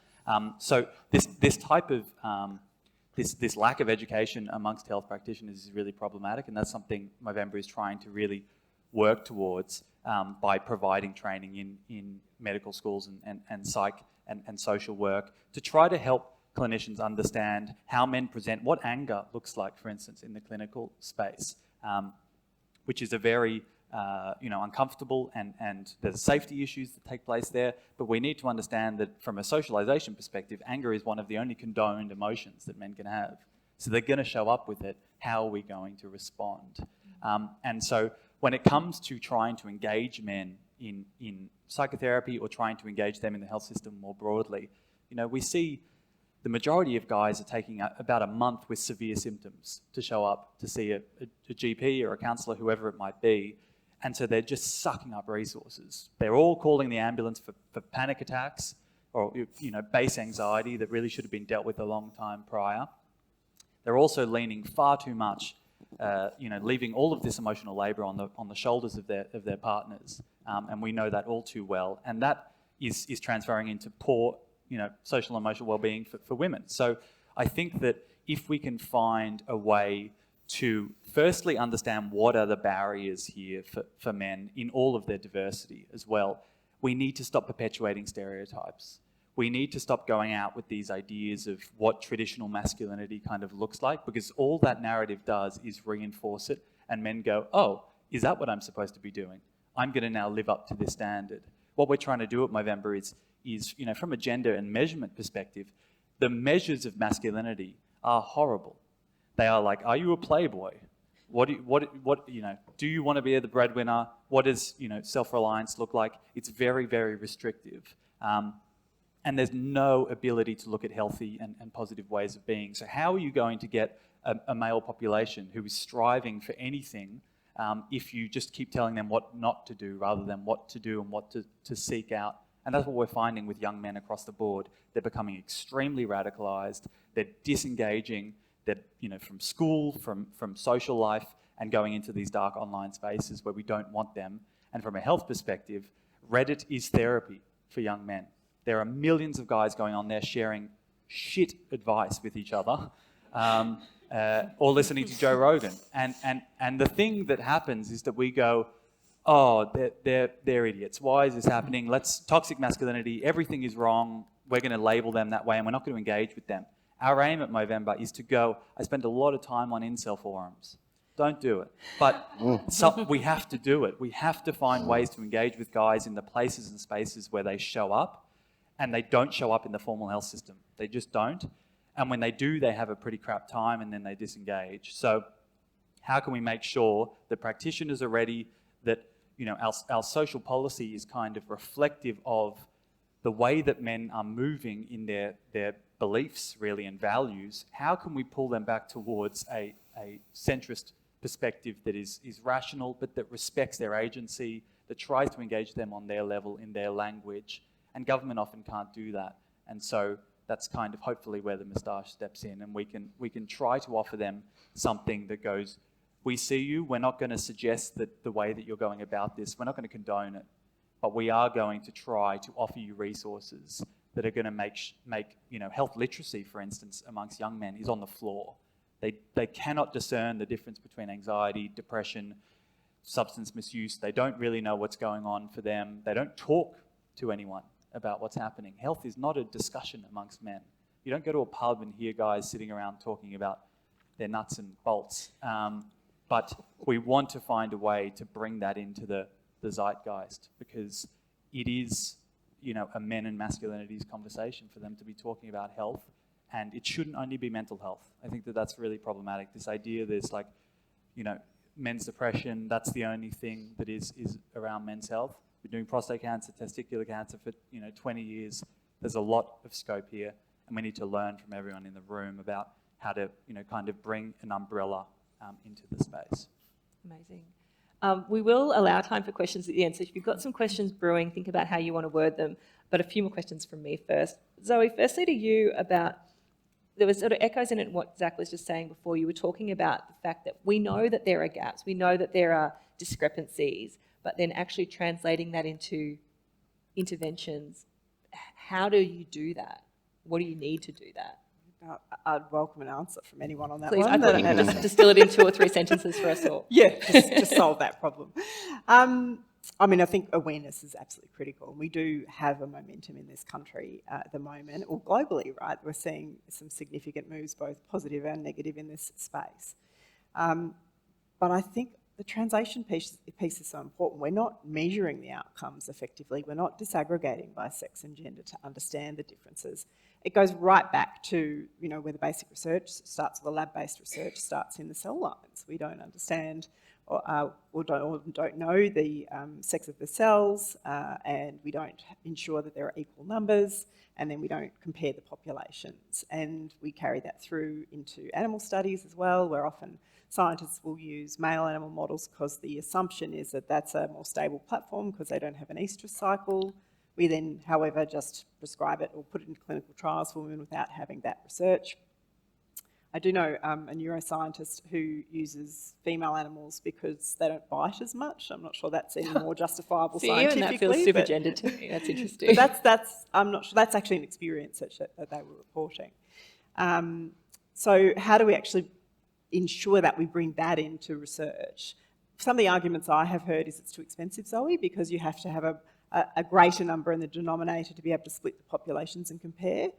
So this type of this lack of education amongst health practitioners is really problematic, and that's something Movember is trying to really work towards by providing training in medical schools and psych and social work to try to help clinicians understand how men present, what anger looks like, for instance, in the clinical space, which is a very uncomfortable and there's safety issues that take place there. But we need to understand that from a socialization perspective, anger is one of the only condoned emotions that men can have. So they're going to show up with it. How are we going to respond? And so when it comes to trying to engage men in psychotherapy or trying to engage them in the health system more broadly, we see the majority of guys are taking about a month with severe symptoms to show up to see a GP or a counsellor, whoever it might be. And so they're just sucking up resources. They're all calling the ambulance for panic attacks or base anxiety that really should have been dealt with a long time prior. They're also leaning far too much, leaving all of this emotional labour on the shoulders of their partners. And we know that all too well. And that is transferring into poor social and emotional well-being for women. So I think that if we can find a way to firstly understand what are the barriers here for men in all of their diversity as well, we need to stop perpetuating stereotypes. We need to stop going out with these ideas of what traditional masculinity kind of looks like, because all that narrative does is reinforce it, and men go, oh, is that what I'm supposed to be doing? I'm going to now live up to this standard. What we're trying to do at Movember is from a gender and measurement perspective, the measures of masculinity are horrible. They are like, are you a playboy? Do you want to be the breadwinner? What does self-reliance look like? It's very, very restrictive. And there's no ability to look at healthy and positive ways of being. So how are you going to get a male population who is striving for anything if you just keep telling them what not to do rather than what to do and what to seek out? And that's what we're finding with young men across the board. They're becoming extremely radicalized. They're disengaging. They're from school, from social life, and going into these dark online spaces where we don't want them. And from a health perspective, Reddit is therapy for young men. There are millions of guys going on there sharing shit advice with each other, or listening to Joe Rogan. And the thing that happens is that we go, oh, they're idiots. Why is this happening? Toxic masculinity, everything is wrong. We're going to label them that way, and we're not going to engage with them. Our aim at Movember is to go, I spend a lot of time on incel forums. Don't do it. But we have to do it. We have to find ways to engage with guys in the places and spaces where they show up, and they don't show up in the formal health system. They just don't. And when they do, they have a pretty crap time, and then they disengage. So how can we make sure that practitioners are ready, that our social policy is kind of reflective of the way that men are moving in their beliefs, really, and values? How can we pull them back towards a centrist perspective that is rational, but that respects their agency, that tries to engage them on their level, in their language? And government often can't do that. And so that's kind of hopefully where the moustache steps in, and we can try to offer them something that goes, we see you, we're not going to suggest that the way that you're going about this, we're not going to condone it, but we are going to try to offer you resources that are going to make health literacy, for instance, amongst young men is on the floor. They cannot discern the difference between anxiety, depression, substance misuse. They don't really know what's going on for them. They don't talk to anyone about what's happening. Health is not a discussion amongst men. You don't go to a pub and hear guys sitting around talking about their nuts and bolts. But we want to find a way to bring that into the zeitgeist, because it is, a men and masculinities conversation for them to be talking about health, and it shouldn't only be mental health. I think that's really problematic. This idea there's men's depression, that's the only thing that is around men's health. We're doing prostate cancer, testicular cancer for 20 years. There's a lot of scope here, and we need to learn from everyone in the room about how to kind of bring an umbrella into the space. Amazing. We will allow time for questions at the end, so if you've got some questions brewing, think about how you want to word them, but a few more questions from me first. Zoe, firstly to you about, there was sort of echoes in it what Zach was just saying before. You were talking about the fact that we know that there are gaps, we know that there are discrepancies, but then actually translating that into interventions. How do you do that? What do you need to do that? I'd welcome an answer from anyone on that Please, one. I thought you could just distill it in 2 or 3 sentences for us all. Yeah, just solve that problem. I think awareness is absolutely critical. We do have a momentum in this country at the moment, or globally, right? We're seeing some significant moves, both positive and negative, in this space. But I think the translation piece is so important. We're not measuring the outcomes effectively. We're not disaggregating by sex and gender to understand the differences. It goes right back to, where the basic research starts, the lab-based research starts in the cell lines. We don't understand or don't know the sex of the cells, and we don't ensure that there are equal numbers, and then we don't compare the populations. And we carry that through into animal studies as well, where often scientists will use male animal models because the assumption is that that's a more stable platform because they don't have an estrous cycle. We then, however, just prescribe it or put it into clinical trials for women without having that research. I do know a neuroscientist who uses female animals because they don't bite as much. I'm not sure that's any more justifiable scientifically. Even that feels super gendered to me. That's interesting. But that's I'm not sure. That's actually an experience that they were reporting. So how do we actually ensure that we bring that into research? Some of the arguments I have heard is it's too expensive, Zoe, because you have to have a greater number in the denominator to be able to split the populations and compare.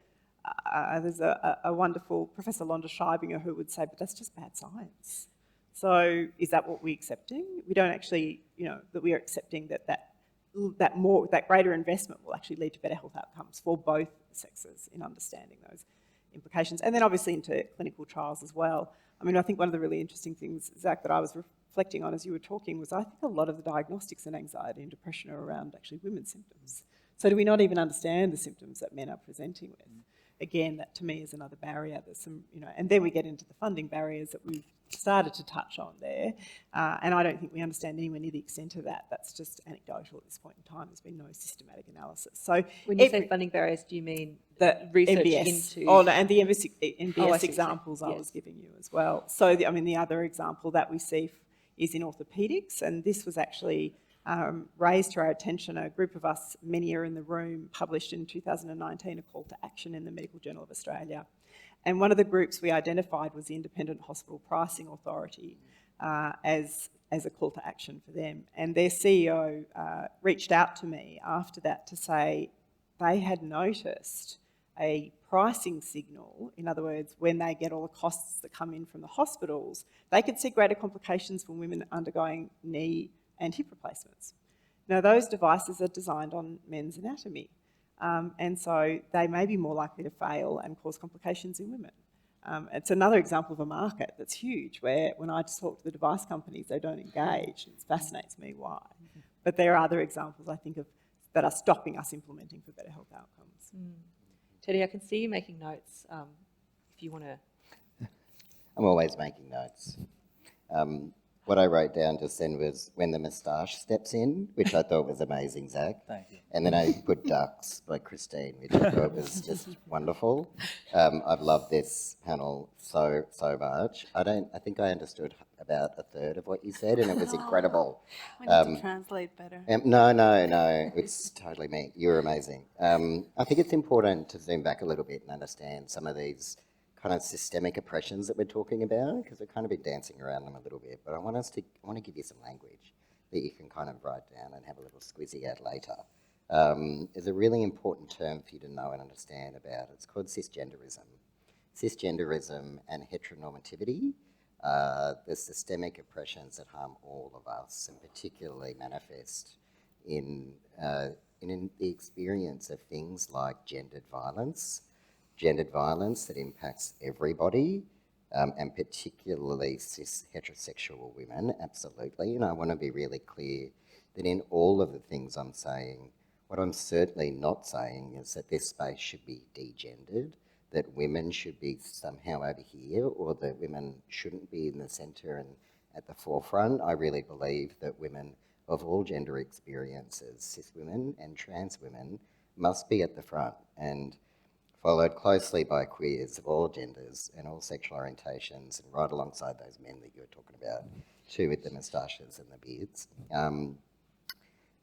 There's a wonderful Professor Londa Scheibinger who would say, but that's just bad science. So is that what we're accepting? We don't actually, that we are accepting that greater investment will actually lead to better health outcomes for both sexes in understanding those implications. And then obviously into clinical trials as well. I think one of the really interesting things, Zach, that I was reflecting on as you were talking was I think a lot of the diagnostics in anxiety and depression are around actually women's symptoms. So do we not even understand the symptoms that men are presenting with? Again, that to me is another barrier. There's some, and then we get into the funding barriers that we've started to touch on there. And I don't think we understand anywhere near the extent of that. That's just anecdotal at this point in time. There's been no systematic analysis. So when you say funding barriers, do you mean the research MBS? into... And the MBS examples I was giving you as well. So, the other example that we see is in orthopaedics, and this was actually raised to our attention. A group of us, many are in the room, published in 2019 a call to action in the Medical Journal of Australia. And one of the groups we identified was the Independent Hospital Pricing Authority as a call to action for them. And their CEO reached out to me after that to say they had noticed a pricing signal. In other words, when they get all the costs that come in from the hospitals, they could see greater complications for women undergoing knee and hip replacements. Now, those devices are designed on men's anatomy, and so they may be more likely to fail and cause complications in women. It's another example of a market that's huge, where when I talk to the device companies, they don't engage. It fascinates me why. But there are other examples, I think, that are stopping us implementing for better health outcomes. Teddy, I can see you making notes. If you want to... I'm always making notes. what I wrote down just then was when the moustache steps in, which I thought was amazing, Zach. Thank you. And then I put Ducks by Christine, which I thought was just wonderful. I've loved this panel so much. I think I understood about a third of what you said, and it was incredible. We need to translate better. No, it's totally me. You're amazing. I think it's important to zoom back a little bit and understand some of these kind of systemic oppressions that we're talking about, because we've kind of been dancing around them a little bit, but I want to give you some language that you can kind of write down and have a little squizzy at later. There's a really important term for you to know and understand about. It's called cisgenderism. Cisgenderism and heteronormativity are the systemic oppressions that harm all of us, and particularly manifest in the experience of things like gendered violence that impacts everybody, and particularly cis heterosexual women, absolutely. And I want to be really clear that in all of the things I'm saying, what I'm certainly not saying is that this space should be degendered, that women should be somehow over here, or that women shouldn't be in the centre and at the forefront. I really believe that women of all gender experiences, cis women and trans women, must be at the front, and followed closely by queers of all genders and all sexual orientations, and right alongside those men that you were talking about, too, with the moustaches and the beards.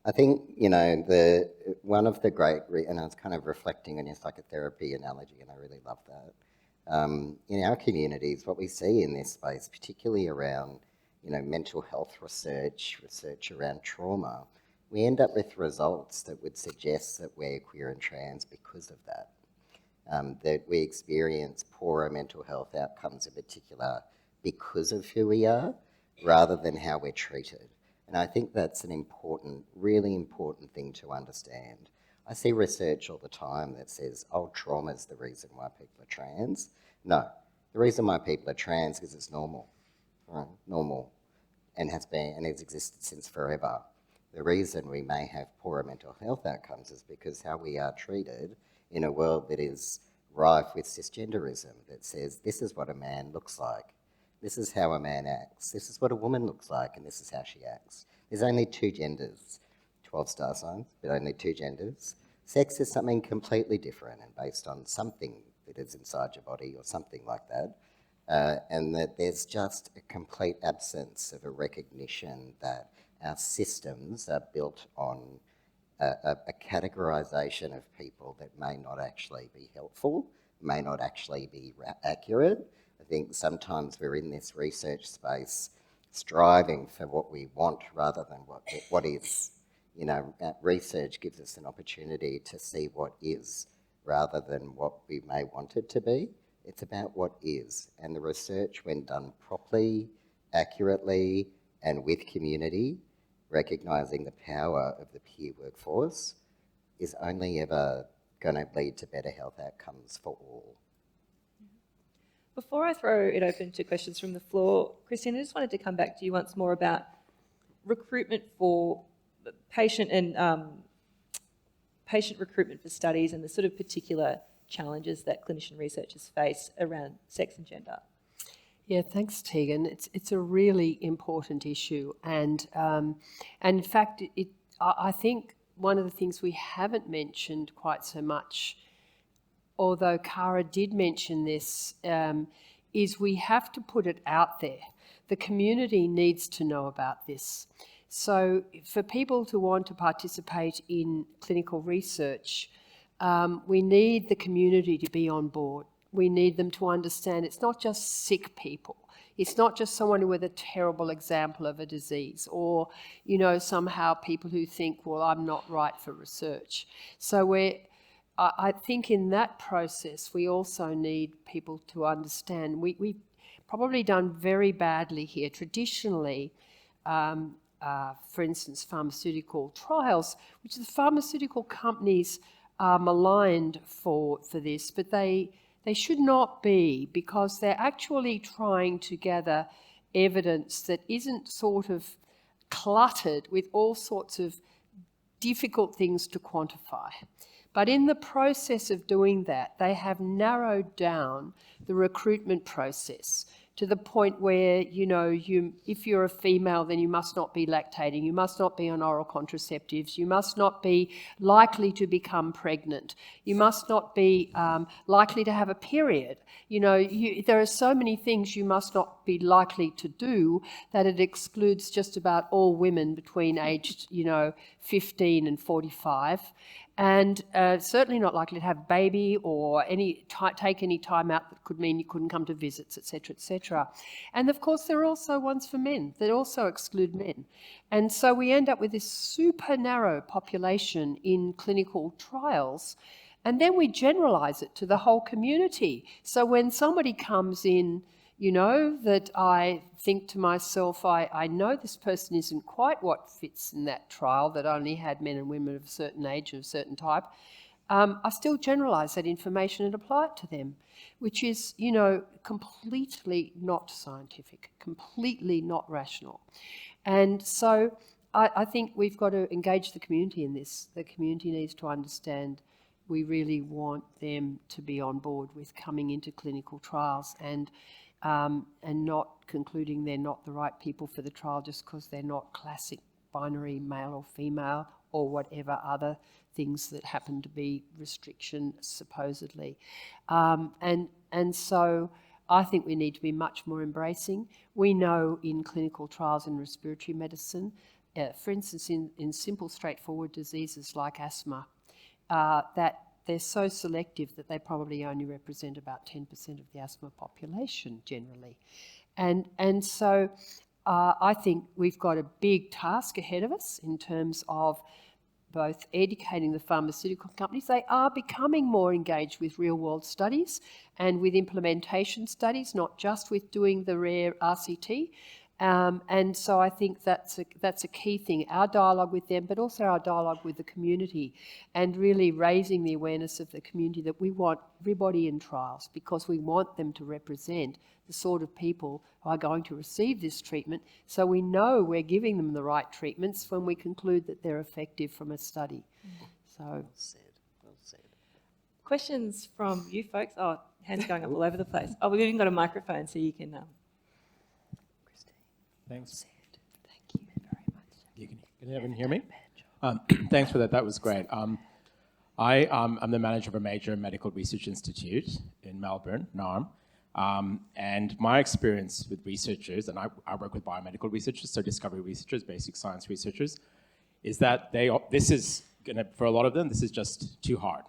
I think, one of the great, and I was kind of reflecting on your psychotherapy analogy, and I really love that. In our communities, what we see in this space, particularly around, mental health research around trauma, we end up with results that would suggest that we're queer and trans because of that. That we experience poorer mental health outcomes in particular because of who we are, rather than how we're treated. And I think that's an important, really important thing to understand. I see research all the time that says, trauma's the reason why people are trans. No, the reason why people are trans is it's normal, right? Normal, and has been, and has existed since forever. The reason we may have poorer mental health outcomes is because how we are treated in a world that is rife with cisgenderism, that says this is what a man looks like, this is how a man acts, this is what a woman looks like, and this is how she acts. There's only two genders, 12 star signs, but only two genders. Sex is something completely different and based on something that is inside your body or something like that, and that there's just a complete absence of a recognition that our systems are built on a categorisation of people that may not actually be helpful, may not actually be accurate. I think sometimes we're in this research space striving for what we want rather than what is. Research gives us an opportunity to see what is rather than what we may want it to be. It's about what is. And the research, when done properly, accurately, and with community, recognising the power of the peer workforce, is only ever going to lead to better health outcomes for all. Before I throw it open to questions from the floor, Christine, I just wanted to come back to you once more about recruitment for patient recruitment for studies and the sort of particular challenges that clinician researchers face around sex and gender. Yeah, thanks, Tegan. It's a really important issue, and in fact, I think one of the things we haven't mentioned quite so much, although Cara did mention this, is we have to put it out there. The community needs to know about this. So for people to want to participate in clinical research, we need the community to be on board. We need them to understand it's not just sick people. It's not just someone with a terrible example of a disease or, somehow people who think, well, I'm not right for research. So I think in that process, we also need people to understand. We've probably done very badly here. Traditionally, for instance, pharmaceutical trials, which the pharmaceutical companies are maligned for this, but they should not be, because they're actually trying to gather evidence that isn't sort of cluttered with all sorts of difficult things to quantify. But in the process of doing that, they have narrowed down the recruitment process to the point where, if you're a female, then you must not be lactating, you must not be on oral contraceptives, you must not be likely to become pregnant, you must not be likely to have a period. There are so many things you must not be likely to do that it excludes just about all women between aged, 15 and 45. And certainly not likely to have a baby or take any time out that could mean you couldn't come to visits, etc., etc. And of course, there are also ones for men that also exclude men. And so we end up with this super narrow population in clinical trials, and then we generalize it to the whole community. So when somebody comes in, that I think to myself, I know this person isn't quite what fits in that trial that only had men and women of a certain age and of a certain type, I still generalise that information and apply it to them, which is, completely not scientific, completely not rational. And so I think we've got to engage the community in this. The community needs to understand we really want them to be on board with coming into clinical trials and not concluding they're not the right people for the trial just because they're not classic binary male or female or whatever other things that happen to be restriction supposedly. And so I think we need to be much more embracing. We know in clinical trials in respiratory medicine, for instance, in simple straightforward diseases like asthma, that they're so selective that they probably only represent about 10% of the asthma population generally. And so I think we've got a big task ahead of us in terms of both educating the pharmaceutical companies. They are becoming more engaged with real-world studies and with implementation studies, not just with doing the rare RCT. And so I think that's a key thing, our dialogue with them, but also our dialogue with the community, and really raising the awareness of the community that we want everybody in trials because we want them to represent the sort of people who are going to receive this treatment, so we know we're giving them the right treatments when we conclude that they're effective from a study. So, well said, well said. Questions from you folks? Oh, hands going up all over the place. Oh, we've even got a microphone so you can... Thanks. Thank you very much. Can everyone hear me? Thanks for that. That was great. I'm the manager of a major medical research institute in Melbourne, NARM. And my experience with researchers, and I work with biomedical researchers, so discovery researchers, basic science researchers, is that for a lot of them, this is just too hard.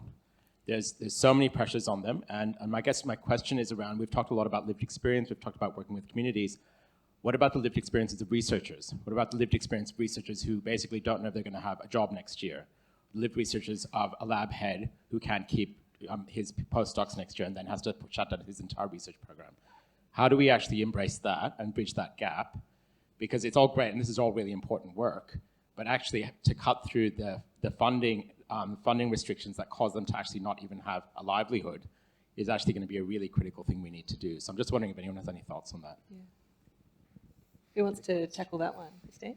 There's so many pressures on them. And I guess my question is around, we've talked a lot about lived experience, we've talked about working with communities. What about the lived experiences of researchers? What about the lived experience of researchers who basically don't know if they're going to have a job next year? Lived researchers of a lab head who can't keep his postdocs next year and then has to shut down his entire research program. How do we actually embrace that and bridge that gap? Because it's all great and this is all really important work, but actually to cut through the funding restrictions that cause them to actually not even have a livelihood is actually going to be a really critical thing we need to do. So I'm just wondering if anyone has any thoughts on that. Yeah. Who wants to tackle that one, Christine?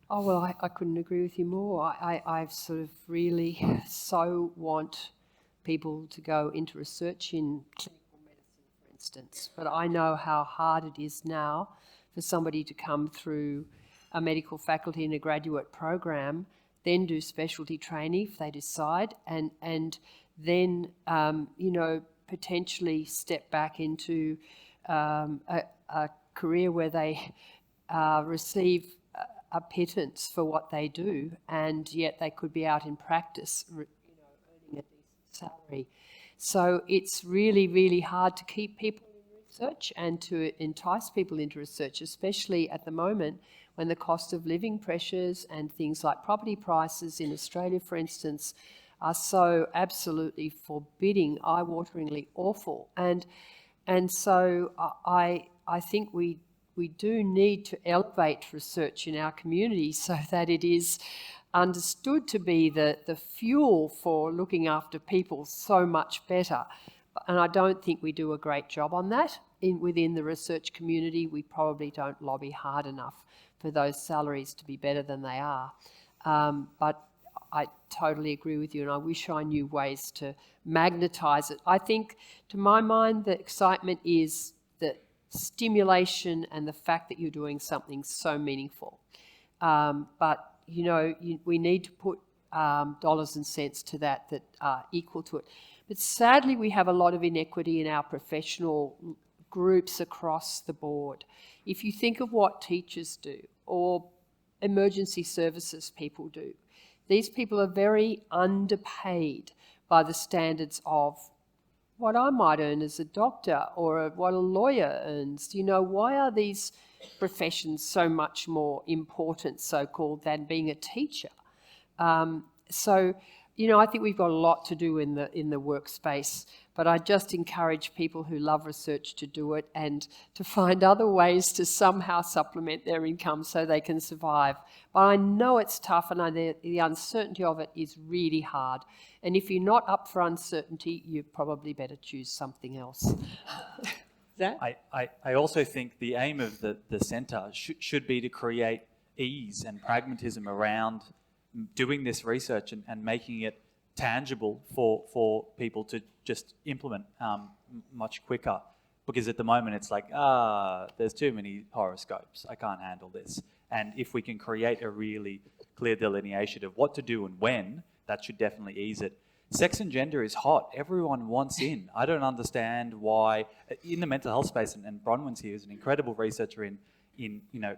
Oh, well, I couldn't agree with you more. I sort of really so want people to go into research in clinical medicine, for instance. But I know how hard it is now for somebody to come through a medical faculty in a graduate program, then do specialty training if they decide, and then, potentially step back into a career where they receive a pittance for what they do, and yet they could be out in practice, earning a decent salary. So it's really, really hard to keep people in research and to entice people into research, especially at the moment when the cost of living pressures and things like property prices in Australia, for instance, are so absolutely forbidding, eye-wateringly awful. And so I think we do need to elevate research in our community so that it is understood to be the fuel for looking after people so much better. And I don't think we do a great job on that. Within the research community, we probably don't lobby hard enough for those salaries to be better than they are. But I totally agree with you, and I wish I knew ways to magnetise it. I think, to my mind, the excitement is that stimulation and the fact that you're doing something so meaningful. But, you know, we need to put dollars and cents to that are equal to it. But sadly, we have a lot of inequity in our professional groups across the board. If you think of what teachers do or emergency services people do, these people are very underpaid by the standards of what I might earn as a doctor or what a lawyer earns. You know, why are these professions so much more important, so-called, than being a teacher? So, you know, I think we've got a lot to do in the workspace, but I just encourage people who love research to do it and to find other ways to somehow supplement their income so they can survive. But I know it's tough, and the uncertainty of it is really hard. And if you're not up for uncertainty, you probably better choose something else. Zach? I also think the aim of the centre should be to create ease and pragmatism around doing this research and making it tangible for people to just implement much quicker. Because at the moment it's like, there's too many horoscopes, I can't handle this. And if we can create a really clear delineation of what to do and when, that should definitely ease it. Sex and gender is hot. Everyone wants in. I don't understand why, in the mental health space, and Bronwyn's here is an incredible researcher in you know,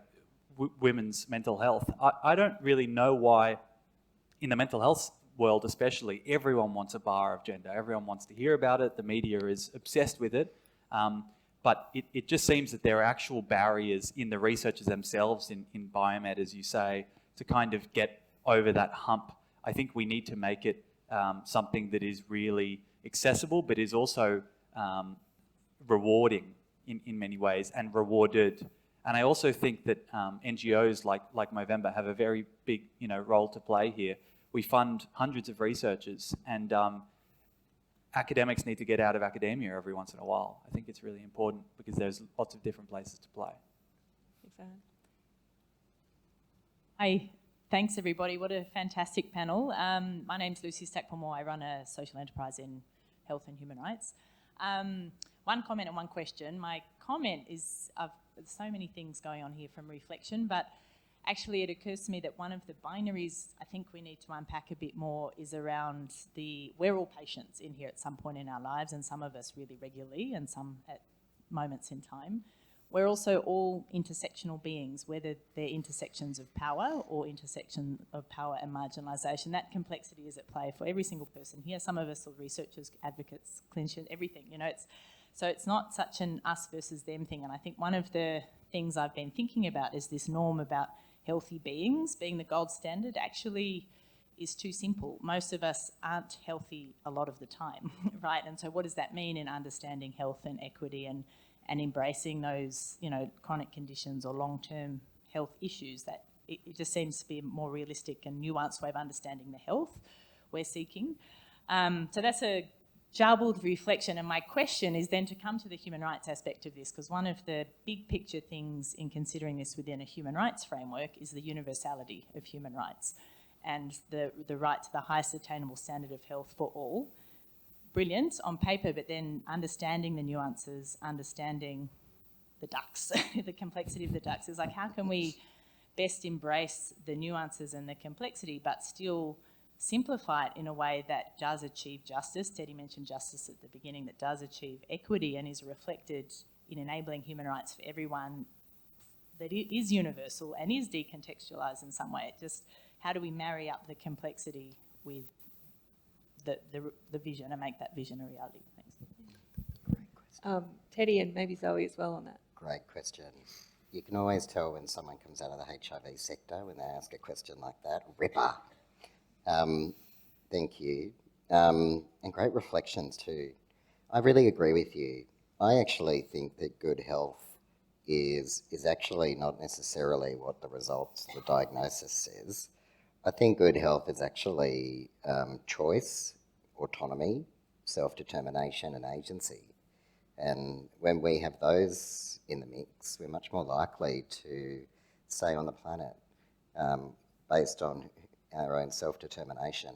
women's mental health. I don't really know why, in the mental health world especially, everyone wants a bar of gender. Everyone wants to hear about it. The media is obsessed with it. But it just seems that there are actual barriers in the researchers themselves in biomed, as you say, to kind of get over that hump. I think we need to make it something that is really accessible, but is also rewarding in many ways and rewarded. And I also think that NGOs like Movember have a very big, you know, role to play here. We fund hundreds of researchers, and academics need to get out of academia every once in a while. I think it's really important because there's lots of different places to play. Hi, thanks everybody. What a fantastic panel. My name's Lucy Stackpole-Moore. I run a social enterprise in health and human rights. One comment and one question. My comment is, there's so many things going on here from reflection, but actually it occurs to me that one of the binaries I think we need to unpack a bit more is around we're all patients in here at some point in our lives, and some of us really regularly and some at moments in time. We're also all intersectional beings, whether they're intersections of power or intersection of power and marginalisation. That complexity is at play for every single person here. Some of us are researchers, advocates, clinicians, everything. You know, so it's not such an us versus them thing. And I think one of the things I've been thinking about is this norm about healthy beings being the gold standard actually is too simple. Most of us aren't healthy a lot of the time, right? And so what does that mean in understanding health and equity and embracing those, you know, chronic conditions or long-term health issues? That it just seems to be a more realistic and nuanced way of understanding the health we're seeking. So that's a jumbled reflection, and my question is then to come to the human rights aspect of this, because one of the big picture things in considering this within a human rights framework is the universality of human rights and the right to the highest attainable standard of health for all. Brilliant on paper, but then understanding the nuances, understanding the ducks, the complexity of the ducks is like, how can we best embrace the nuances and the complexity, but still simplify it in a way that does achieve justice? Teddy mentioned justice at the beginning, that does achieve equity and is reflected in enabling human rights for everyone, that it is universal and is decontextualised in some way. Just how do we marry up the complexity with the vision and make that vision a reality? Thanks. Great question. Teddy and maybe Zoe as well on that. Great question. You can always tell when someone comes out of the HIV sector when they ask a question like that. Ripper. Thank you. And great reflections too. I really agree with you. I actually think that good health is actually not necessarily what the results, the diagnosis says. I think good health is actually choice, autonomy, self-determination and agency. And when we have those in the mix, we're much more likely to stay on the planet based on our own self-determination.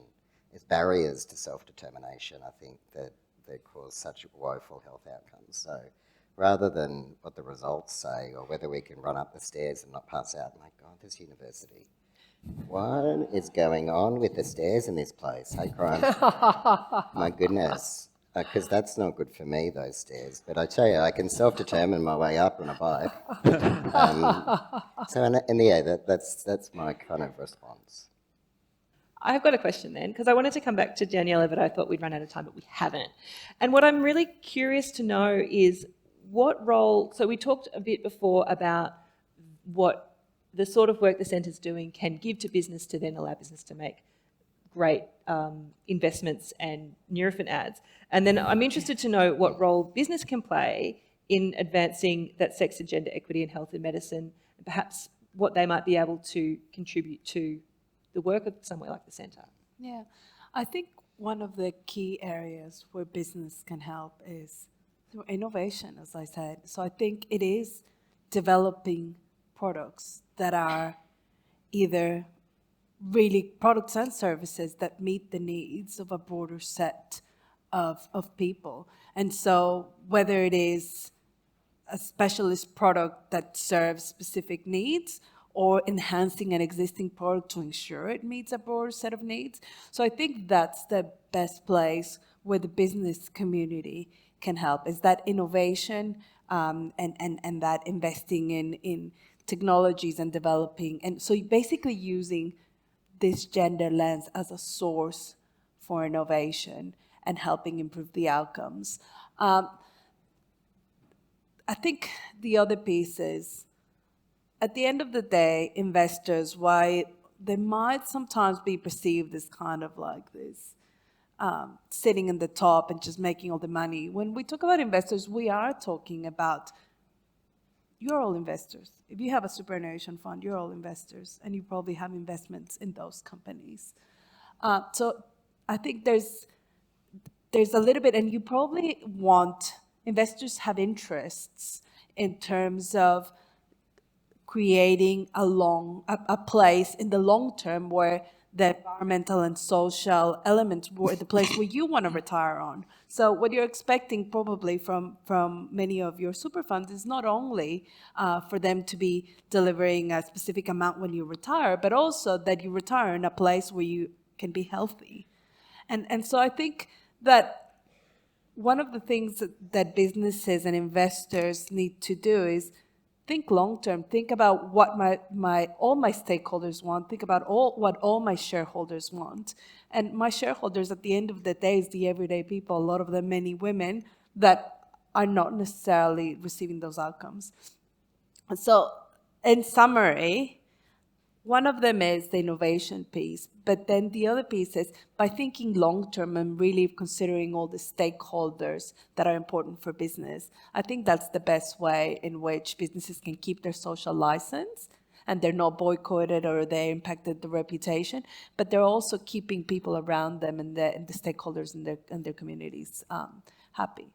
There's barriers to self-determination, I think, that cause such woeful health outcomes. So rather than what the results say or whether we can run up the stairs and not pass out. My God, this university. What is going on with the stairs in this place? Hey, crime. My goodness. Because that's not good for me, those stairs. But I tell you, I can self-determine my way up on a bike. So, that's my kind of response. I've got a question then, because I wanted to come back to Daniela, but I thought we'd run out of time, but we haven't. And what I'm really curious to know is what role, so we talked a bit before about what the sort of work the centre's doing can give to business to then allow business to make great investments and Nurofen ads. And then I'm interested to know what role business can play in advancing that sex and gender equity in health and medicine, and perhaps what they might be able to contribute to the work of somewhere like the centre. Yeah, I think one of the key areas where business can help is through innovation, as I said. So I think it is developing products that are either really products and services that meet the needs of a broader set of people. And so whether it is a specialist product that serves specific needs or enhancing an existing product to ensure it meets a broader set of needs. So I think that's the best place where the business community can help, is that innovation and that investing in technologies and developing. And so basically using this gender lens as a source for innovation and helping improve the outcomes. I think the other piece is, at the end of the day, investors, why they might sometimes be perceived as kind of like this, sitting in the top and just making all the money. When we talk about investors, we are talking about, you're all investors. If you have a superannuation fund, you're all investors, and you probably have investments in those companies. So I think there's a little bit, and you probably want, investors have interests in terms of creating a place in the long term where the environmental and social elements were the place where you want to retire on. So what you're expecting probably from many of your super funds is not only for them to be delivering a specific amount when you retire, but also that you retire in a place where you can be healthy. And so I think that one of the things that businesses and investors need to do is think long term. Think about what all my stakeholders want. Think about what all my shareholders want. And my shareholders, at the end of the day, is the everyday people. A lot of them, many women that are not necessarily receiving those outcomes. So, in summary, one of them is the innovation piece, but then the other piece is by thinking long-term and really considering all the stakeholders that are important for business. I think that's the best way in which businesses can keep their social license and they're not boycotted or they impacted the reputation, but they're also keeping people around them and the stakeholders in their communities happy.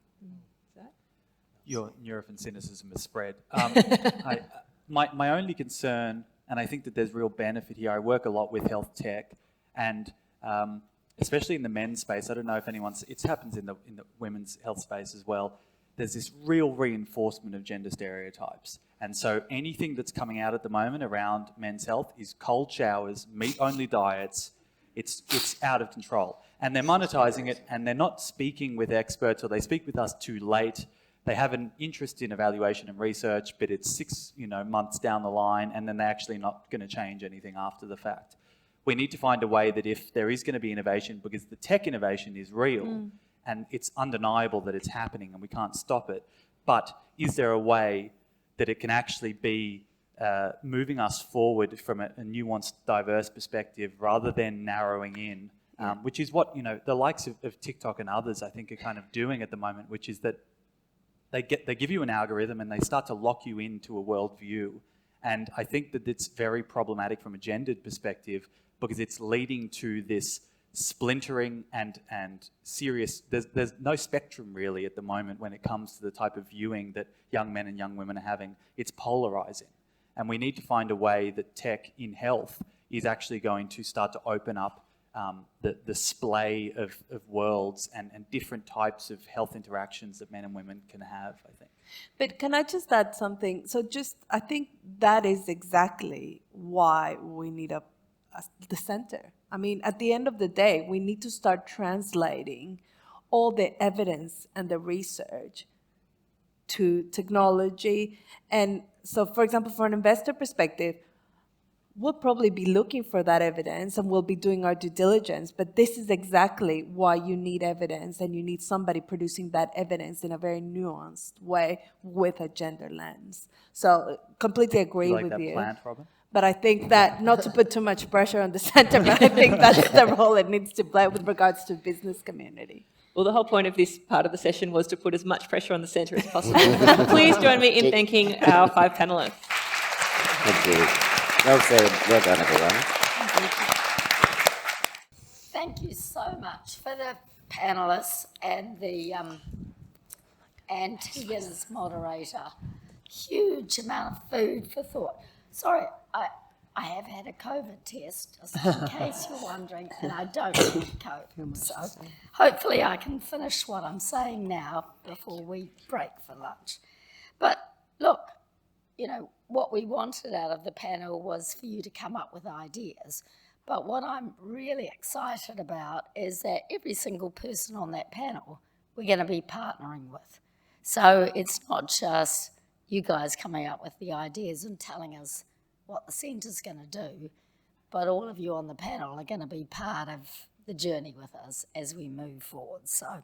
Your Nurofen cynicism is spread. My only concern, and I think that there's real benefit here. I work a lot with health tech, and especially in the men's space. I don't know if it happens in the women's health space as well. There's this real reinforcement of gender stereotypes, and so anything that's coming out at the moment around men's health is cold showers, meat-only diets. It's out of control, and they're monetizing it, and they're not speaking with experts, or they speak with us too late. They have an interest in evaluation and research, but it's 6 months down the line, and then they're actually not going to change anything after the fact. We need to find a way that if there is going to be innovation, because the tech innovation is real, and it's undeniable that it's happening and we can't stop it, but is there a way that it can actually be moving us forward from a nuanced, diverse perspective rather than narrowing in, which is what the likes of TikTok and others, I think, are kind of doing at the moment, which is that they give you an algorithm and they start to lock you into a worldview. And I think that it's very problematic from a gendered perspective because it's leading to this splintering and serious, there's no spectrum really at the moment when it comes to the type of viewing that young men and young women are having. It's polarizing. And we need to find a way that tech in health is actually going to start to open up the splay of worlds and different types of health interactions that men and women can have, I think. But can I just add something? So I think that is exactly why we need the center. I mean, at the end of the day, we need to start translating all the evidence and the research to technology. And so, for example, for an investor perspective, we'll probably be looking for that evidence and we'll be doing our due diligence, but this is exactly why you need evidence, and you need somebody producing that evidence in a very nuanced way with a gender lens. So completely agree like with that you. plant, Robin? But I think that, not to put too much pressure on the center, but I think that's the role it needs to play with regards to business community. Well, the whole point of this part of the session was to put as much pressure on the centre as possible. Please join me in thanking our 5 panellists. Thank you. Well said. Well done, everyone. Thank you so much for the panellists and and Tegan as moderator. Huge amount of food for thought. Sorry, I have had a COVID test, just in case you're wondering, and I don't have COVID. So hopefully I can finish what I'm saying now before we break for lunch. But look, what we wanted out of the panel was for you to come up with ideas. But what I'm really excited about is that every single person on that panel we're going to be partnering with. So it's not just you guys coming up with the ideas and telling us what the centre's going to do, but all of you on the panel are going to be part of the journey with us as we move forward. So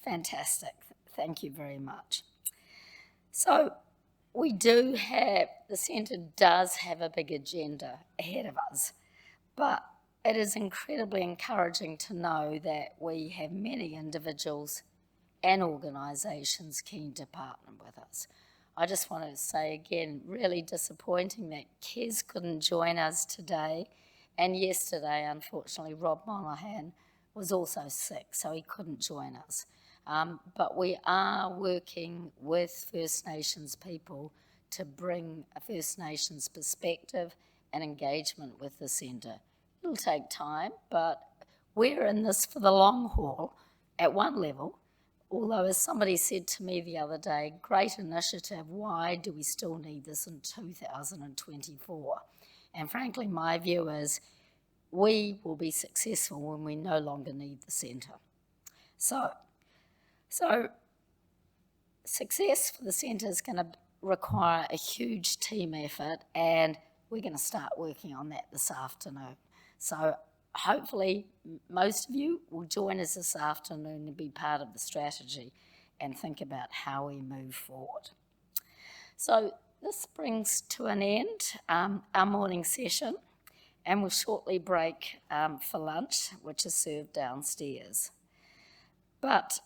fantastic. Thank you very much. So the centre does have a big agenda ahead of us, but it is incredibly encouraging to know that we have many individuals and organisations keen to partner with us. I just want to say again, really disappointing that Kez couldn't join us today, and yesterday, unfortunately, Rob Monaghan was also sick, so he couldn't join us. But we are working with First Nations people to bring a First Nations perspective and engagement with the centre. It'll take time, but we're in this for the long haul at one level. Although, as somebody said to me the other day, great initiative, why do we still need this in 2024? And frankly, my view is we will be successful when we no longer need the centre. So success for the centre is going to require a huge team effort, and we're going to start working on that this afternoon. So hopefully most of you will join us this afternoon and be part of the strategy and think about how we move forward. So this brings to an end our morning session, and we'll shortly break for lunch, which is served downstairs. But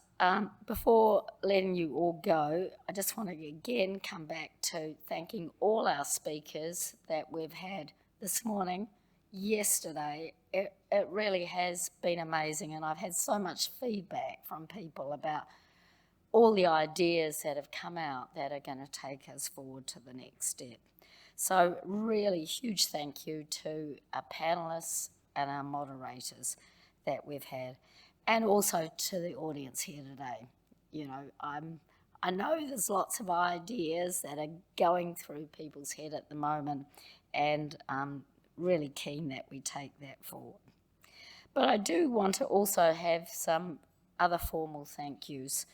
before letting you all go, I just want to again come back to thanking all our speakers that we've had this morning. Yesterday, it really has been amazing, and I've had so much feedback from people about all the ideas that have come out that are going to take us forward to the next step. So really huge thank you to our panellists and our moderators that we've had, and also to the audience here today. I know there's lots of ideas that are going through people's head at the moment, and really keen that we take that forward. But I do want to also have some other formal thank yous.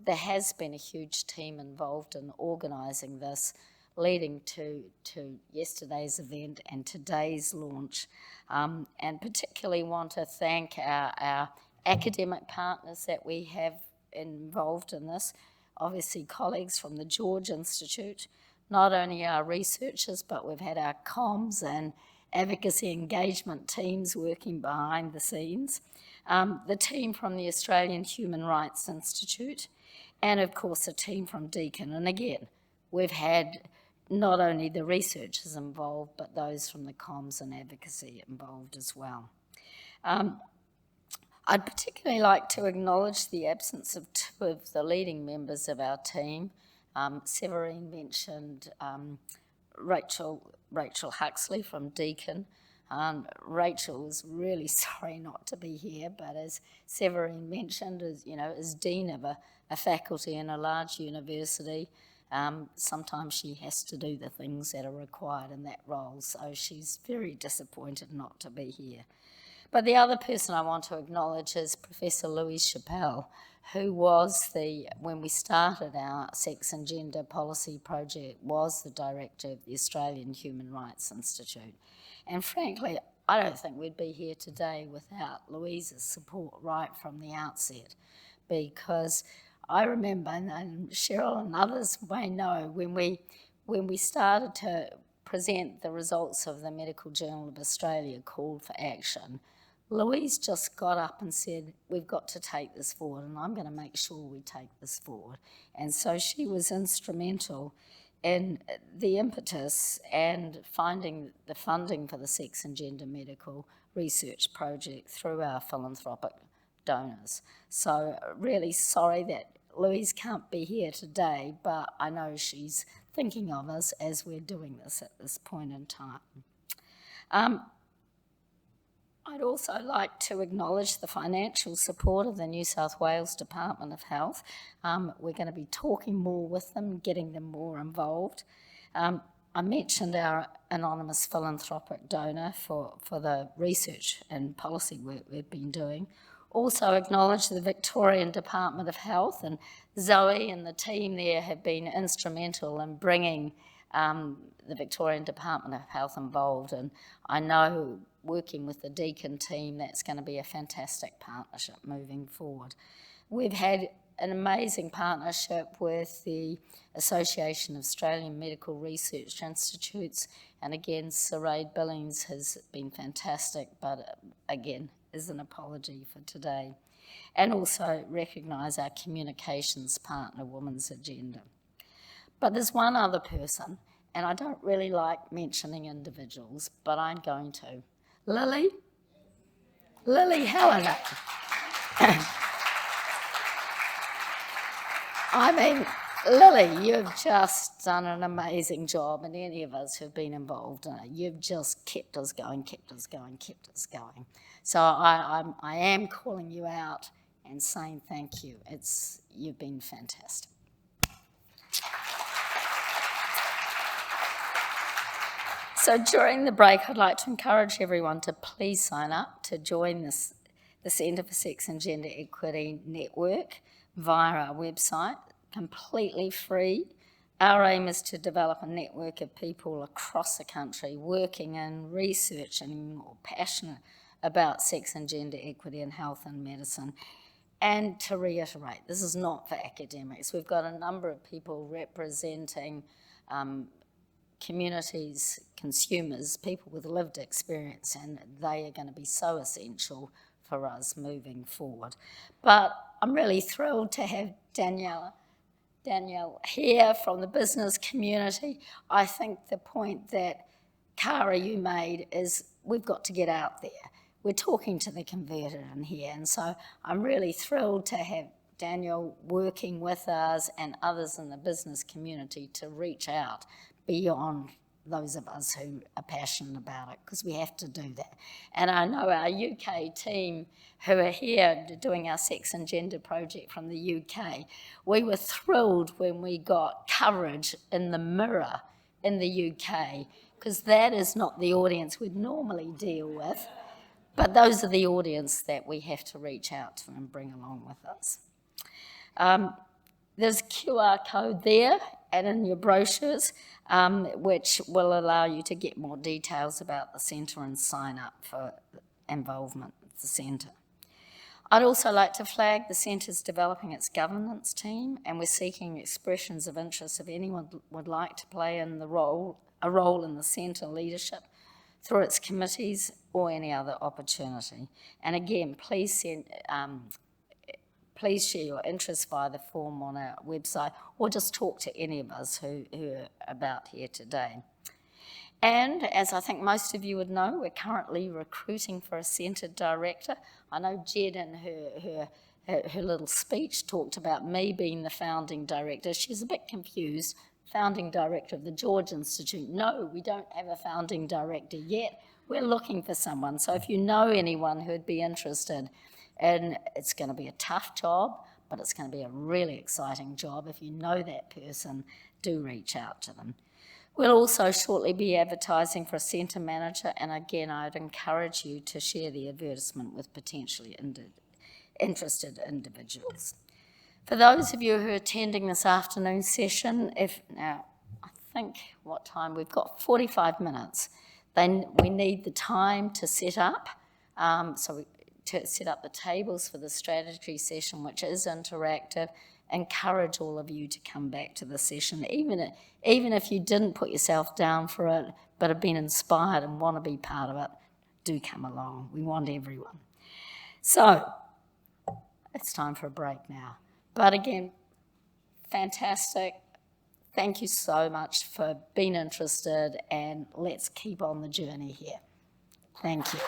There has been a huge team involved in organising this, leading to yesterday's event and today's launch, and particularly want to thank our academic partners that we have involved in this, obviously colleagues from the George Institute, not only our researchers, but we've had our comms and advocacy engagement teams working behind the scenes, the team from the Australian Human Rights Institute, and of course a team from Deakin. And again, we've had not only the researchers involved, but those from the comms and advocacy involved as well. I'd particularly like to acknowledge the absence of two of the leading members of our team. Severine mentioned Rachel Huxley from Deakin, Rachel is really sorry not to be here, but as Severine mentioned, as dean of a faculty in a large university, sometimes she has to do the things that are required in that role, so she's very disappointed not to be here. But the other person I want to acknowledge is Professor Louise Chappell, who was when we started our sex and gender policy project, was the director of the Australian Human Rights Institute. And frankly, I don't think we'd be here today without Louise's support right from the outset, because I remember, and Cheryl and others may know, when we started to present the results of the Medical Journal of Australia called for action, Louise just got up and said, we've got to take this forward, and I'm going to make sure we take this forward. And so she was instrumental in the impetus and finding the funding for the sex and gender medical research project through our philanthropic donors. So really sorry that Louise can't be here today, but I know she's thinking of us as we're doing this at this point in time. I'd also like to acknowledge the financial support of the New South Wales Department of Health. We're going to be talking more with them, getting them more involved. I mentioned our anonymous philanthropic donor for the research and policy work we've been doing. Also acknowledge the Victorian Department of Health, and Zoe and the team there have been instrumental in bringing the Victorian Department of Health involved, and I know working with the Deakin team that's going to be a fantastic partnership moving forward. We've had an amazing partnership with the Association of Australian Medical Research Institutes, and again Saraid Billings has been fantastic, but again is an apology for today. And also recognise our communications partner, Women's Agenda. But there's one other person, and I don't really like mentioning individuals, but I'm going to. Lily? Lily Helena. I mean, Lily, you've just done an amazing job, and any of us who've been involved in it, you've just kept us going, kept us going, kept us going. So I am calling you out and saying thank you. You've been fantastic. So during the break, I'd like to encourage everyone to please sign up to join the Centre for Sex and Gender Equity Network via our website, completely free. Our aim is to develop a network of people across the country working in research and more passionate about sex and gender equity in health and medicine. And to reiterate, this is not for academics. We've got a number of people representing communities, consumers, people with lived experience, and they are going to be so essential for us moving forward. But I'm really thrilled to have Danielle here from the business community. I think the point that Cara, you made is we've got to get out there. We're talking to the converted in here, and so I'm really thrilled to have Danielle working with us and others in the business community to reach out beyond those of us who are passionate about it, because we have to do that. And I know our UK team who are here doing our sex and gender project from the UK, we were thrilled when we got coverage in the Mirror in the UK, because that is not the audience we'd normally deal with, but those are the audience that we have to reach out to and bring along with us. There's a QR code there and in your brochures, which will allow you to get more details about the centre and sign up for involvement with the centre. I'd also like to flag the centre's developing its governance team, and we're seeking expressions of interest if anyone would like to play in a role in the centre leadership through its committees or any other opportunity. And again, please share your interest via the form on our website, or just talk to any of us who are about here today. And as I think most of you would know, we're currently recruiting for a centre director. I know Jed in her little speech talked about me being the founding director. She's a bit confused. Founding director of the George Institute. No, we don't have a founding director yet. we're looking for someone. So if you know anyone who'd be interested, and it's going to be a tough job, but it's going to be a really exciting job. If you know that person, do reach out to them. We'll also shortly be advertising for a centre manager, and again, I'd encourage you to share the advertisement with potentially interested individuals. For those of you who are attending this afternoon session, now I think what time we've got 45 minutes. Then we need the time to set up, to set up the tables for the strategy session, which is interactive. Encourage all of you to come back to the session, even if you didn't put yourself down for it, but have been inspired and want to be part of it. Do come along. We want everyone. So it's time for a break now. But again, fantastic. Thank you so much for being interested, and let's keep on the journey here. Thank you.